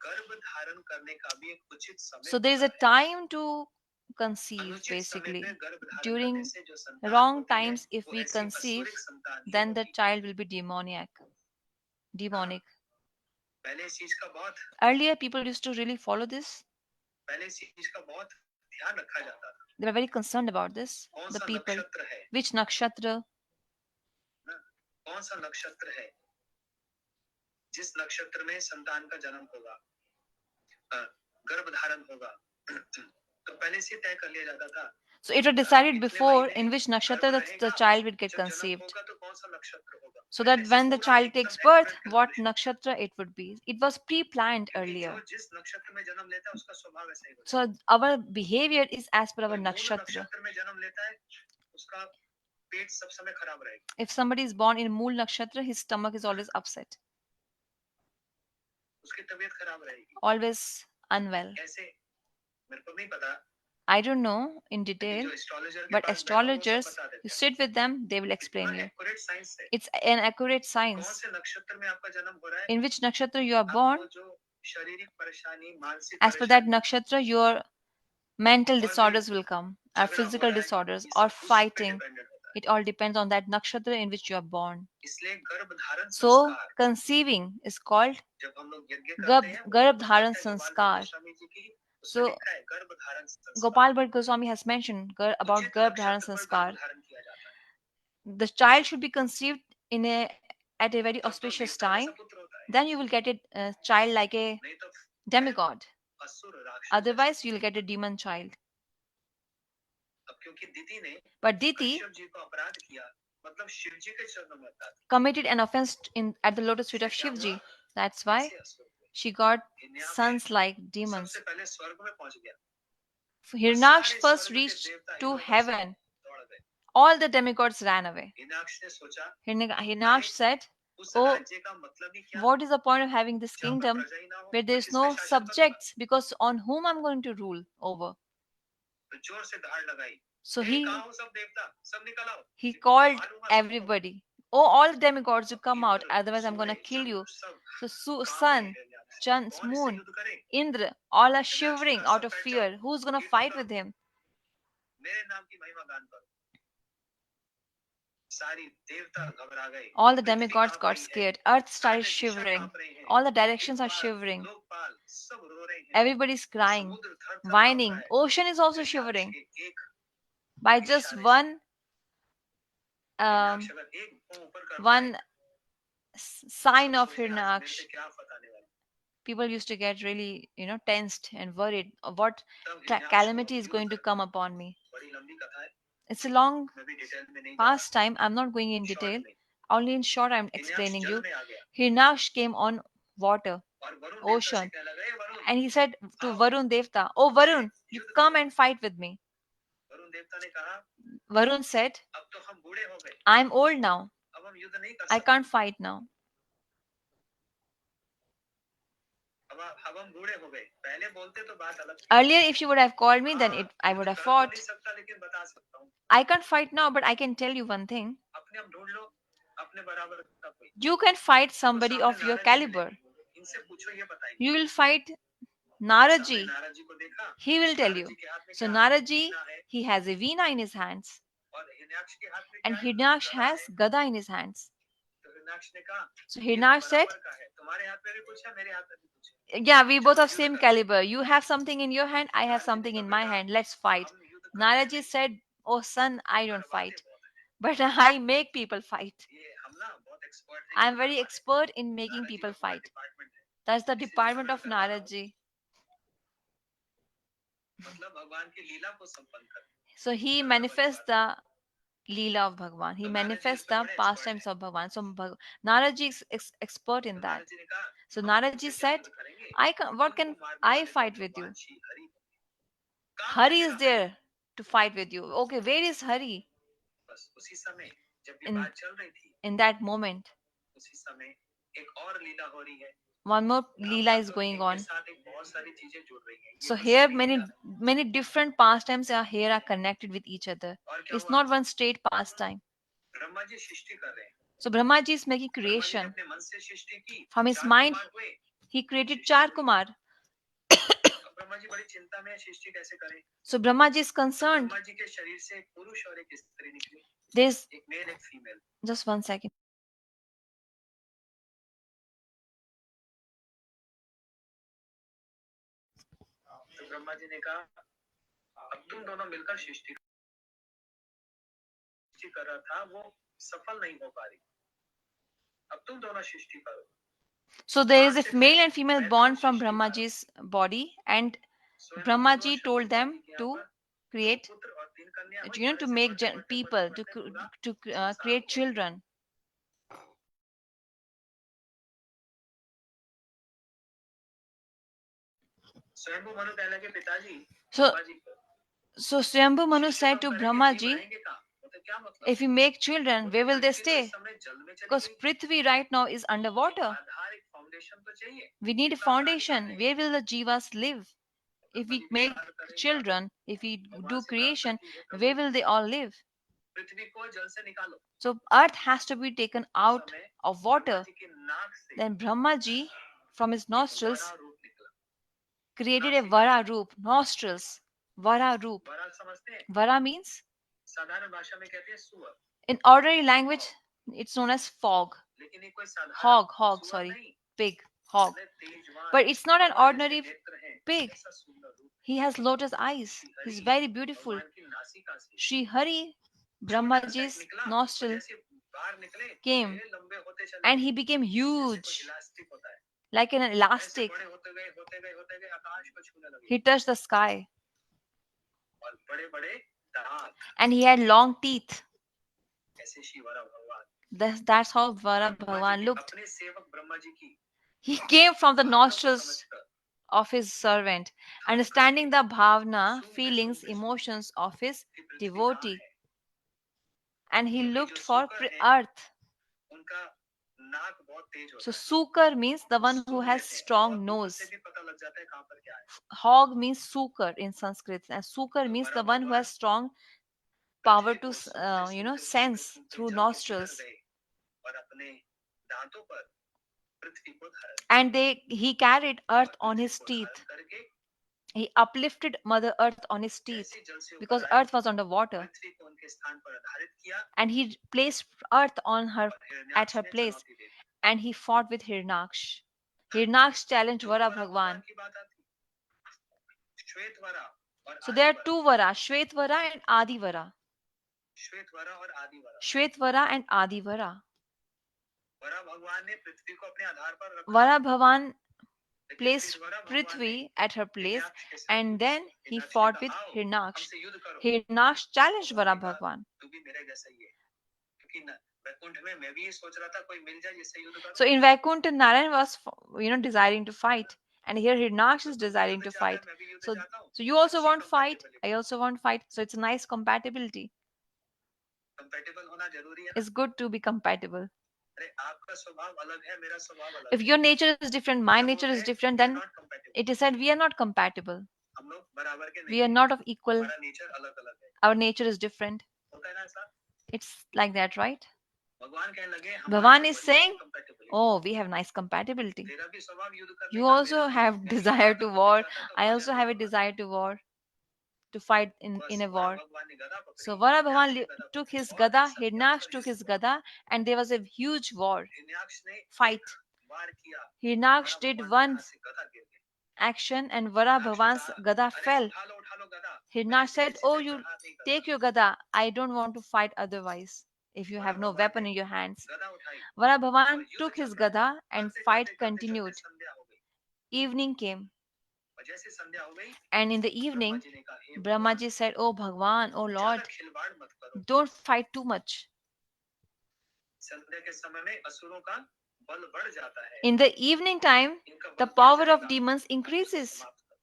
गर्भ धारण करने का भी एक उचित समय So there is a होता है। time to conceive, अनुचित समय basically. पे गर्भ धारण करने During से जो संतान wrong होती है, times, if वो we ऐसी conceive, असुरिक संतान ही then the होगी। child will be demonic. पहले इस चीज का बहुत Earlier, people used to really follow this. पहले इस चीज का बहुत ध्यान रखा जाता था। They were very concerned about this. कौन The सा people, नक्षत्र है which nakshatra, ना, कौन सा नक्षत्र है जिस नक्षत्र में संतान का जन्म होगा, गर्भ धारण होगा, तो पहले से तय कर लिया जाता था। so it was decided before in which nakshatra the child will get जब जन्म conceived. होगा तो कौन सा नक्षत्र होगा, So पहले that से when the पूरा child एकदम takes birth, accurate what calculation। nakshatra it would be. It was pre-planned क्योंकि earlier. जो जिस नक्षत्र में जन्म लेता है उसका स्वभाव ऐसा ही होता So our behavior is as per है। our कोई मूल nakshatra. नक्षत्र में जन्म लेता है, उसका पेट सब समय खराब रहेगा, If somebody is born in Mool nakshatra, his stomach is always upset, उसकी तबीयत खराब रहेगी। always unwell. कैसे मेरे को नहीं पता, I don't know in लेकिन detail, जो एस्ट्रोलॉजर के but पास बैठो वो सब astrologers, बता देते you हैं। sit with them, they will explain इतना you. एक्यूरेट साइंस है। It's an accurate कौन science. से नक्षत्र में आपका जन्म हो रहा है, In which nakshatra you are born, आपको जो शारीरिक परेशानी, मानसिक as per that परेशानी nakshatra, your mental और भी disorders will come, or झगड़ा हो physical रहा है, disorders, ये or सब उस पे fighting. डिपेंडेंट होता है। It all depends on that nakshatra in which you are born. इसलिए गर्भधारण So, संस्कार conceiving is called जब हम लोग यज्ञ करते हैं, वो पुस्तक Garbhadharan है गोपाल भाट Sanskar. गोस्वामी जी की, उसमें So, लिखा है गर्भधारण संस्कार। Gopal Bhatt Goswami has mentioned about उचित Garbhadharan नक्षत्र पर Sanskar. गर्भधारण किया जाता है। The child should be conceived at a very तब तो auspicious देवता time. जैसा पुत्र होता है, Then you will get a child like a नहीं तो demigod. असुर राक्षस Otherwise, जैसा। you'll get a demon child. अब क्योंकि दीदी ने But Diti कश्यप जी को अपराध किया, मतलब शिव जी के चरणों में अपराध किया, committed an offense at the lotus feet of इसलिए क्या Shivji. हुआ? That's why ऐसे असुर हुए। she got Hiranyaksha sons like demons. सबसे पहले स्वर्ग में पहुंच गया, Hiranyaksh सारे first स्वर्ग के reached देवता to इधर उधर से heaven. दौड़ गए। All the demigods ran away. Hiranyaksha ने सोचा, Hiranyaksh said, उस "Oh, राज्य का मतलब ही क्या, what is the point of having this जहाँ पर kingdom प्रजा ही ना हो, where मैं there is किस पे no शासन करूंगा?" subjects? Because on whom I'm going to rule over?" तो जोर से दहाड़ लगाई, So "ए, he कहाँ हो सब देवता, सब निकल आओ, he नहीं तो called मारूंगा सबको।" everybody. Oh, all the demigods, you come out, Indra, otherwise I'm gonna Surya, kill you. चंद्र सब So कांप रहे sun, हिरण्याक्ष से। Chan, कौन इससे moon, युद्ध करे? Indra, all are हिरण्याक्ष ने shivering कहा, out सब of बैठ fear. जाओ, Who's gonna कीर्तन fight करो, with him? मेरे नाम की महिमा गान करो। सारी देवता घबरा गए, All the पृथ्वी demigods कांप got रही है, scared. Earth सारे started दिशा shivering. कांप रही हैं, All the directions are दिक्पाल, shivering. Lokpal सब रो रहे हैं, Everybody's crying, समुद्र थर थर कांप whining. रहा है। Ocean is also Hiranyaksha shivering. के एक By just इशारे से, one हिरण्याक्ष अगर एक पाँव ऊपर कर one पाए, sign सब of सोचते हैं, आज मेरे Hiranyaksh, से क्या आफत आने वाली। people used to get really, tensed and worried of what तब हिरण्याक्ष को calamity is युद्ध going to करना, come upon me. बड़ी लंबी कथा है, It's a long मैं भी डिटेल में नहीं जा रहा, past time. I'm not going in short detail. में। Only in short, I'm Hiranyaksha explaining जल you. में आ गया Hiranyaksh came on water, और वरुण देवता से ocean. कहने लगा, "ए Varun, And he said to Varun Devta, "Oh Varun, you come and fight with me." Varun देवता ने कहा, Varun said, अब तो हम बूढ़े हो गए, "I'm old now. अब हम युद्ध नहीं कर I सकते, can't fight now." अब हम बूढ़े हो गए, पहले बोलते तो बात अलग थी। Earlier, if she would have called me, then I would युद्ध have कर तो fought. नहीं सकता, लेकिन बता सकता हूँ, I can't fight now, but I can tell you one thing. अपने आप ढूंढ लो, अपने बराबर का कोई, You can fight तो somebody सामने of your नारद जी मिले, caliber. इनसे पूछो ये बताएंगे। You will fight सामने Naraji. नारद जी को देखा, He will tell Narad you. जी के हाथ में So क्या है? Naraji, वीणा है, he has a veena in his hands, और हिरण्याक्ष के हाथ में and क्या है? Hirnyaksh गदा has है। gada in his hands. तो हिरण्याक्ष ने कहा, So ये तो Hirnyaksh said, बराबर का है, तुम्हारे हाथ में भी कुछ है, मेरे हाथ में भी कुछ है, "Yeah, we both चलो have युद्ध same करते हैं। caliber. You have something in your hand, I have Narad ji ने something कहा, in my बेटा, hand. Let's fight." हम युद्ध करते Naraji नहीं, said, "Oh son, I don't करवाते fight, बहुत हैं। but I make people fight. ये हम ना बहुत एक्सपर्ट हैं I am युद्ध very करवाने में। expert in making Narad ji people का पूरा fight." डिपार्टमेंट है, That's the इसीलिए department मैं of करवा रहा हूँ। Naraji. मतलब भगवान की लीला को संपन्न कर, So he करना बड़ी manifests बात है। the Leela of Bhagwan. He तो नारद जी manifests उसमें the बड़े एक्सपर्ट pastimes हैं। of Bhagwan. So Naraji is expert तो in that. नारद जी ने कहा, So हम Naraji तुमसे क्या said, युद्ध करेंगे, what तुमको can मारने I वाले तो fight with you? भगवान श्री हरि होंगे। कहाँ है Hari is मेरा Hari? there to fight with you. Okay, where is Hari? बस उसी समय जब ये In, बात चल रही थी, in that moment, उसी समय एक और लीला हो रही है। one more यहाँ Leela पर is तो going एक के on. साथ एक बहुत सारी चीजें जुड़ रही हैं। ये So बस here एक many लीला नहीं। many different pastimes are here are connected with each other. और क्या It's हुआ? not one straight pastime. Brahma ji सृष्टि कर रहे हैं। So Brahmaji is making Brahma ji ने creation. अपने मन से सृष्टि की, From his चार mind, कुमार हुए। he created सृष्टि Char हुई। Kumar. अब ब्रह्मा जी बड़ी चिंता में है, सृष्टि कैसे करें? So Brahmaji is तो concerned. ब्रह्मा जी के शरीर से एक पुरुष और एक स्त्री निकली, There's एक मेल एक फीमेल। just one second. तो ब्रह्मा जी ने कहा, अब तुम दोनों मिलकर सृष्टि कर रहा था, वो सफल नहीं हो पा रही, अब तुम दोनों सृष्टि करो। So there is a male and female born from Brahmaji's body, and Brahmaji told them to create, to make people, to create children. स्वयंभू मनु कहने के पिताजी So, ब्रह्मा जी को, so Swayambhu Manu said to Brahmaji, रहेंगे कहाँ? तो क्या मतलब? if you make children, where will they पृथ्वी तो इस stay? समय जल में चली Because गई। Prithvi right now is underwater. आधार एक फाउंडेशन तो चाहिए। We need a जिसका आधार foundation. है। Where will the jivas live? If we make children, if we do creation, where will they all live? पृथ्वी को जल से निकालो। So earth has to be taken out समय of water. ब्रह्मा जी के नाक से Then Brahmaji, from his nostrils, वरा रूप निकला। created a Vara roop, nostrils. Vara roop. वरा समझते हैं? Vara means, साधारण भाषा में कहते हैं सुअर, in ordinary language, it's known as fog. लेकिन ये कोई साधारण Hog, सुअर sorry. नहीं। Pig, hog. इतने तेजवान, But it's not an भगवान जैसे ordinary नेत्र हैं, pig. ऐसा सुंदर रूप। He has lotus eyes. He's very beautiful. भगवान की नासिका से Sri Hari, छोटा सा एक Brahmaji's निकला, और nostril जैसे बाहर निकले, came, ये लंबे होते चले and गए, he became जैसे कोई huge, इलास्टिक होता है। like an ऐसे elastic. बड़े होते गए आकाश को छूने लगे। He touched the sky, और बड़े-बड़े दांत, and he had long teeth. ऐसे श्री वरा भगवान। That's how Vara Brahma ji Bhagwan के looked. अपने सेवक ब्रह्मा जी की He came from the भावना को nostrils समझकर of his servant, understanding the bhavna, feelings, emotions of his कि पृथ्वी कहाँ devotee, है? and he क्योंकि looked जो for सूकर हैं, earth. उनका नाक बहुत तेज So होता है। Sukar means the one who सूंघ has लेते हैं, strong बहुत दूर nose. से भी पता लग जाता है कहाँ पर क्या है। Hog means Sukar in Sanskrit, and Sukar तो means वरा the one who भगवान has strong power Prithvi to को सूंघते sense सूंघते through जल के भीतर nostrils, गए और अपने दांतों पर पृथ्वी को धारण and he carried और earth on पृथ्वी his को teeth. धारण करके He uplifted Mother Earth on his teeth जैसे जल से ऊपर because आए, earth was underwater, पृथ्वी को उनके स्थान पर आधारित किया and he placed earth on her और at हिरण्याक्ष her ने place, चुनौती दे दी। and he fought with Hirnaksh. Hirnaksh challenged दो Vara वरा भगवान Bhagwan. की बात आती, श्वेत वरा और So आदि there are वरा। two Vara, Shvet Vara and Adi Vara. श्वेत वरा और आदि वरा। Shvet Vara and Adi Vara. वरा भगवान ने पृथ्वी को अपने आधार पर रखा, Vara Bhavan लेकिन placed फिर वरा भगवान ने Prithvi at her place, Hiranyaksha के साथ and युद्ध then किया। he हिरण्याक्ष ने fought कहा, with आओ Hirnaksh. हमसे युद्ध करो। Hirnaksh challenged भगवान Vara ने कहा, Bhagwan. तू भी मेरे जैसा ही है, क्योंकि वैकुंठ में मैं भी ये सोच रहा था कोई मिल जाए जिससे युद्ध करूं। So in Vaikuntha, Narayan was desiring to fight, And here Hirnaksh is desiring to fight. So you also want fight, I also want fight. So it's a nice compatibility. Compatible होना जरूरी है. It's good to be compatible. अरे आपका स्वभाव अलग है, मेरा स्वभाव अलग If है. your nature is different, my nature is different, then it is said we are not compatible. हम लोग बराबर के नहीं. We are not of equal. हमारा नेचर अलग अलग है. Our nature is different. होता है ना ऐसा? It's like that, right? भगवान कहने लगे Bhagavan is saying, oh, we have nice compatibility. तेरा भी स्वभाव युद्ध करने You का, also मेरा भी. have मैं desire to war. चाहता था, I वहाँ also जाता have a था. desire to war, to fight in बस a वरा war. भगवान ने गदा पकड़ी. So Vara Bhavan गदा took पकड़ी. his और gada, एक Hirnaksh सत्याग्रह took his युद्ध हुआ. gada, and there was a huge war, Hiranyaksha ने fight. एक वार किया. Hirnaksh वरा did भगवान के one हाथ से गदा गिर गई. action and Vara हिरण्याक्ष ने Bhavan's कहा, gada अरे fell. उठा लो गदा. Hirnaksh said, किसी oh, पे you प्रहार नहीं करता. take your gada. I don't want to fight otherwise if you वरा have no भगवान weapon ने in your hands. गदा उठाई. Vara और Bhavan युद्ध took चल his रहा है. gada and करते fight करते करते करते continued. संध्या हो गई. Evening came, और जैसे संध्या हो गई, and in the Brahma evening, जी ने कहा, हे Brahma भगवान, ji said, oh Bhagwan, oh Lord, ज्यादा खिलवाड़ मत करो. don't fight too much. संध्या के समय में असुरों का बल बढ़ जाता है. In the evening time, इनका the बल बढ़ power of जाएगा. demons आप इसको increases. समाप्त करो.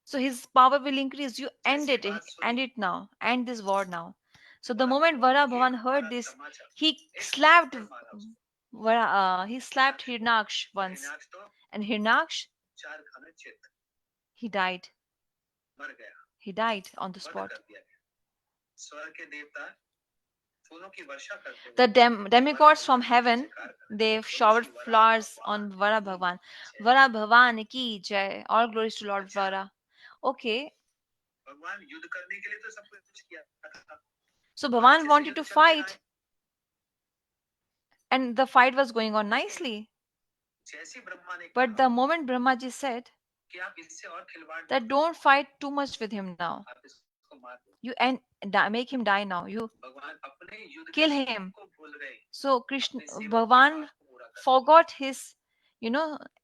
So his power will increase. You end जैसी it, बात सुनी, end it now, end this war now. So the वरा moment भगवान Vara एक Bhavan heard मारा this, तमाचा. he एक slapped थप्पड़ मारा उसको. he slapped Hirnaksh once, Hiranyaksha तो and Hirnaksh, चार खाने चित he died. मर गया. He died on the वध spot. कर दिया गया. स्वर्ग के देवता फूलों की वर्षा करते हुए The demigods from वरा भगवान heaven, से कार करते. they बोलो showered श्री वराह flowers भगवान on Vara की Bhagwan. जय. Vara Bhavan ki jai. All glories to Lord अच्छा, Vara. Okay, भगवान युद्ध करने के लिए तो सब कुछ किया था. so तो Bhavan अच्छे से wanted युद्ध to चलते रहा fight, है. and the fight was going on nicely. जैसे ब्रह्मा ने But कहा the moment Brahmaji said कि आप इससे और खिलवाड़ मत that करो, don't fight too much with him now, आप इसको मार दो. you make him die now, you भगवान अपने युद्ध के kill सुख him. को भूल गए. So Krishna, अपने सेवक की Bhagavan बात को पूरा कर. forgot his,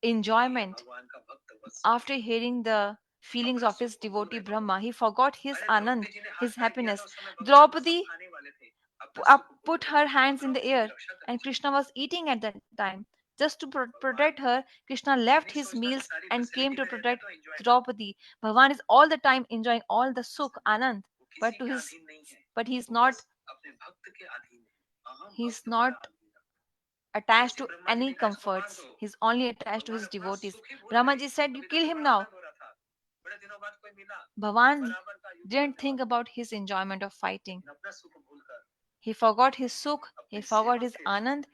enjoyment भगवान का भक्त वत्सल. after hearing the feelings of his devotee Brahma. He forgot his अरे Anand, द्रौपदी जी ने हाथ his पैर किया था, happiness. उस समय भगवान को Draupadi सब खाने वाले थे. अपना सुख भूल put गए. her hands in अपना the उसकी air, रक्षा करनी and चाहिए. Krishna was eating at that time. Just to protect her, Krishna left नहीं his सोचता कि meals सारी and came फैसिलिटी to में रहते हैं protect तो एंजॉय कर. Draupadi. Bhagavan is all the time enjoying all the sukh, Anand, वो किसी but to के his, अधीन नहीं है. but he's वो not बस अपने भक्त के अधीन है. अहम he's भक्त not पराधीन. attached जैसे to ब्रह्मा जी any ने कहा इसको मार comforts. दो, He's only attached to भगवान his अपना devotees. सुख ही भूल Brahmaji गए. said, you अभी kill तक him बड़ा now. आनंद हो रहा था. बड़े दिनों बाद कोई मिला. Bhavan बराबर का युद्ध didn't करने think वाला. about his enjoyment of fighting. अपना सुख भूलकर He forgot his sukh, he अपने forgot सेवक his के Anand,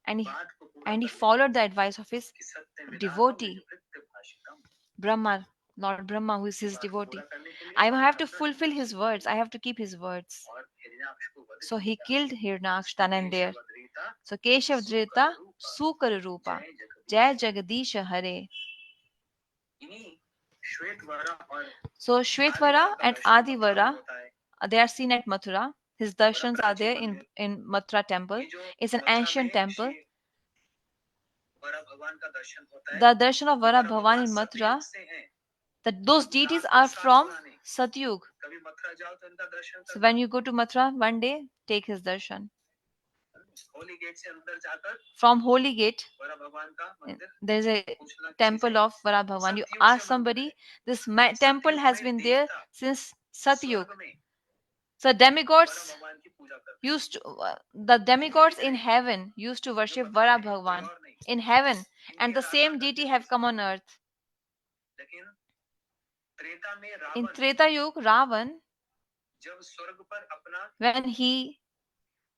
and he, बात को पूरा and he करने followed the advice of his की सत्य विधान devotee, भाषितम. Brahma, Lord Brahma, who is his बात को devotee. पूरा करने के लिए I have to अपना fulfill his words. I have to keep his words. और हिरण्याक्ष को वध So he किया. killed Hirnaksh then and there. केशवधृता So Keshav Dhrita Sukar Rupa Jai Jagdish. Jagadish Hare. इन्हीं श्वेतवरा और So Shwetvara and Adivara, they are seen at Mathura. His darshans are there in Mathura temple. It's an ancient temple. वरा भगवान का दर्शन होता है. The darshan of Vara वरा Bhavan भगवान in Mathura, सतयुग से हैं. that those deities are from Satyug. कभी मथुरा जाओ तो इनका दर्शन So करना. when you go to Mathura one day, take his darshan. Holi gate से अंदर जाकर From Holy Gate, वरा भगवान का मंदिर there is a पूछना किसी temple से. of Vara Bhavan. You सतयुग ask से मंदिर somebody, है. this temple सतयुग has में been there देवता since Satyug. स्वर्ग में So वरा demigods भगवान की पूजा करते हैं. used to, the demigods in heaven used to worship Vara Bhagwan in heaven, and the same deity have come on earth. लेकिन त्रेता में In Ravan Treta Yuga, Ravan, जब स्वर्ग पर अपना when he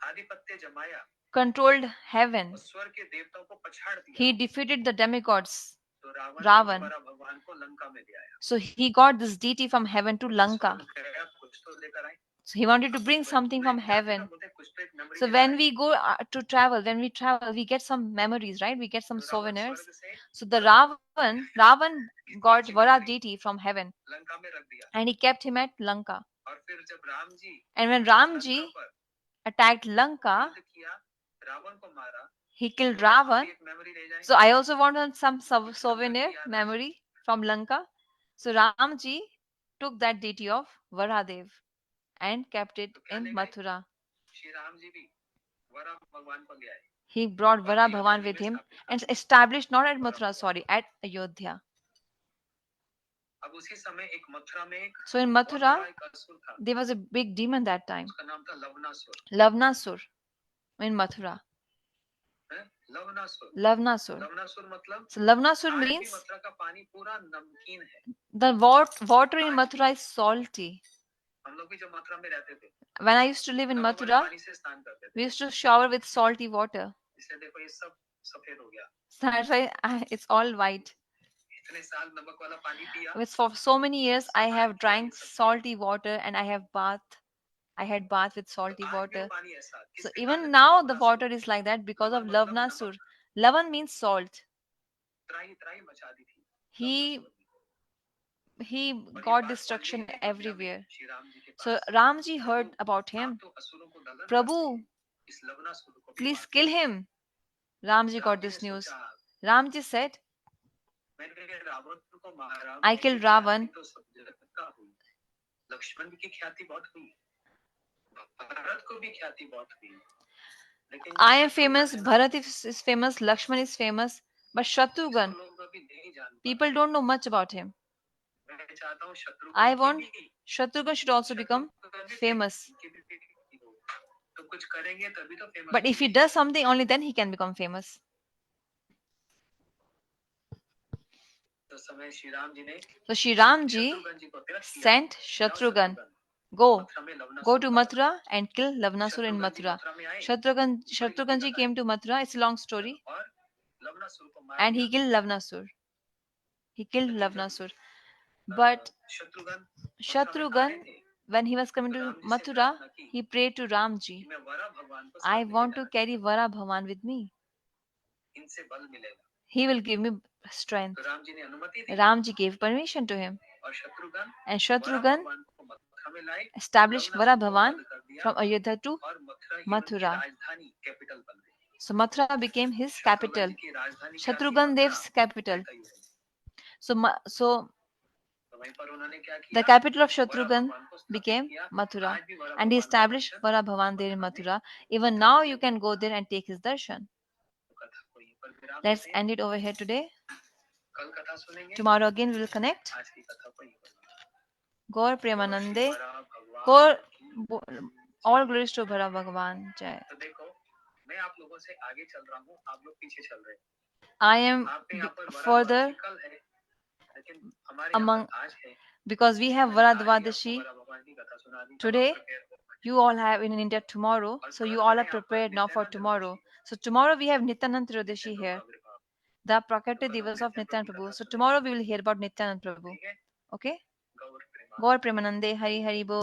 आधिपत्य जमाया controlled heaven, और स्वर्ग के देवताओं को पछाड़ दिया, he defeated the demigods, तो रावण Ravan. वरा भगवान को लंका में ले आया. So he got this deity from heaven to Lanka. स्वर्ग गया, कुछ तो लेकर आए. So he wanted to bring something from heaven. So when we go to travel, we get some memories, right? We get some souvenirs. So the Ravan got Vara deity from heaven, Lanka में रख दिया. and he kept him at Lanka. और फिर जब Ram ji And when Ramji Lanka पर attacked Lanka, युद्ध किया, रावण को मारा, he killed तो हम Ravan. भी एक मेमोरी ले जाएं. So I also want some souvenir memory from Lanka. So Ramji took that deity of Varāhadeva and kept it in Mathura. Shri Ram ji भी वरा भगवान को ले आए. He brought Vara Bhavan with him and established not at Mathura, sorry, at Ayodhya. अब उसी समय एक मथुरा में एक So in बहुत Mathura, बड़ा एक असुर था, there was a big demon that time, उसका नाम था लवनासुर। Lavnasur. In Mathura, हैं? लवनासुर। Lavnasur. लवनासुर मतलब So Lavnasur आज भी means मथुरा का पानी पूरा नमकीन है। the water in Mathura is salty. हम लोग भी जब मथुरा में रहते थे, When I used to live in तब लोग वाले Mathura, पानी से स्नान करते we थे। used to shower with salty water. इसलिए देखो ये सब सफेद हो गया। So that's why it's all white. इतने साल नमक वाला पानी पिया, With for so many years, I सब have पानी drank सब पिया। salty water and I have bath. I had bath with तो salty आज भी water. वो पानी ऐसा, So किसके even कारण? now the लवनासुर। water is like that because of लवन मतलब Lavnasur. नमक। Lavan means salt. त्राही त्राही मचा दी थी He लवनासुर ने। he और ये got बात कौन destruction देखी? दुनिया में everywhere. श्री राम जी के So pass. Ramji Prabhu, heard about आप him. तो असुरों को दलन Prabhu, करते हैं, इस लवनासुर को भी please मार kill दो। him. Ramji राम got जी ने this news. सोचा, Ramji said, मैंने रावण को मारा, I मेरी killed ख्याति Ravan. तो सब जगत का हुई। लक्ष्मण की ख्याति बहुत हुई, भरत को भी ख्याति बहुत हुई, लेकिन I am शत्रुघ्न famous, है ना, Bharat is famous, Lakshman is famous, but इसको Shatrughan, लोग अभी नहीं जान people पाते। don't know much about him. मैं चाहता हूँ शत्रुघ्न I की want भी, Shatrughan should also become Shatrughan भी famous. की भी हो। तो कुछ करेंगे तभी तो फेमस But if he होंगे। does something, only then he can become famous. तो समय श्री राम जी ने So Shri Ram ji Shatrughan जी को तिरक किया। sent जाओ Shatrughan, शत्रुघ्न, go मथुरा में go लवनासुर to का वध Mathura करो। and kill Lavnasur in Shatrughan ji Mathura. Mathura में आए, Shatrughan ji came to Mathura. It's a long story. और लवनासुर को मार And दिया। he killed Lavnasur. He killed लेकिन जब Lavnasur. But शत्रुघ्न मथुरा में आए Shatrughan, थे, when he was coming तो to राम जी से Mathura, प्रार्थना की he prayed to Ram कि ji, मैं वरा भगवान को I साथ लेके want to जाना carry चाहता हूँ, Vara Bhavan with me. इनसे बल मिलेगा। He will give me strength. तो राम जी ने अनुमति दी Ram ji gave permission to him. और शत्रुघ्न And वरा Shatrughan भगवान को मथुरा में लाए, established Vara लवनासुर को Bhavan वध कर दिया from Ayodhya to और मथुरा ही उनकी Mathura. राजधानी कैपिटल बन गई। So Mathura became his Shatrughan capital. जी की राजधानी क्या थी? Shatrughan Mathura. Dev's capital. Treta युग में। So तो वहीं पर उन्होंने क्या the किया? capital of वरा Shatrughan भगवान को स्थापित became किया। Mathura. आज भी वरा And he भगवान का established Darshan Vara Bhavan there in Mathura में Mathura. Even now you can go there and take his darshan. कथा को यहीं पर विराम Let's देते हैं। end it over here today. कल कथा सुनेंगे। Tomorrow again we will connect. आज की कथा को यहीं पर Gaur Premanande. वरा भगवान Gaur, की। all glories to Vara Bhagavan. Jai. तो देखो, मैं आप लोगों से आगे चल रहा हूँ, आप लोग पीछे चल रहे हैं। I am आपके यहाँ पर वरा further द्वादशी कल है, लेकिन हमारे यहाँ among, पर आज है। because we have मैंने आज ही आपको Varāhadeva वरा भगवान की कथा सुना दी, तब आप today. prepare हो। You all have in India tomorrow, so you all are prepared now for tomorrow. So tomorrow we have Nityanand Triyodashi here, the Prakati Divas of Nityanand Prabhu. So tomorrow we will hear about Nityanand Prabhu. ठीक है? Okay? गौर प्रेमा। Gaur Premanande, Hari Hari Bol.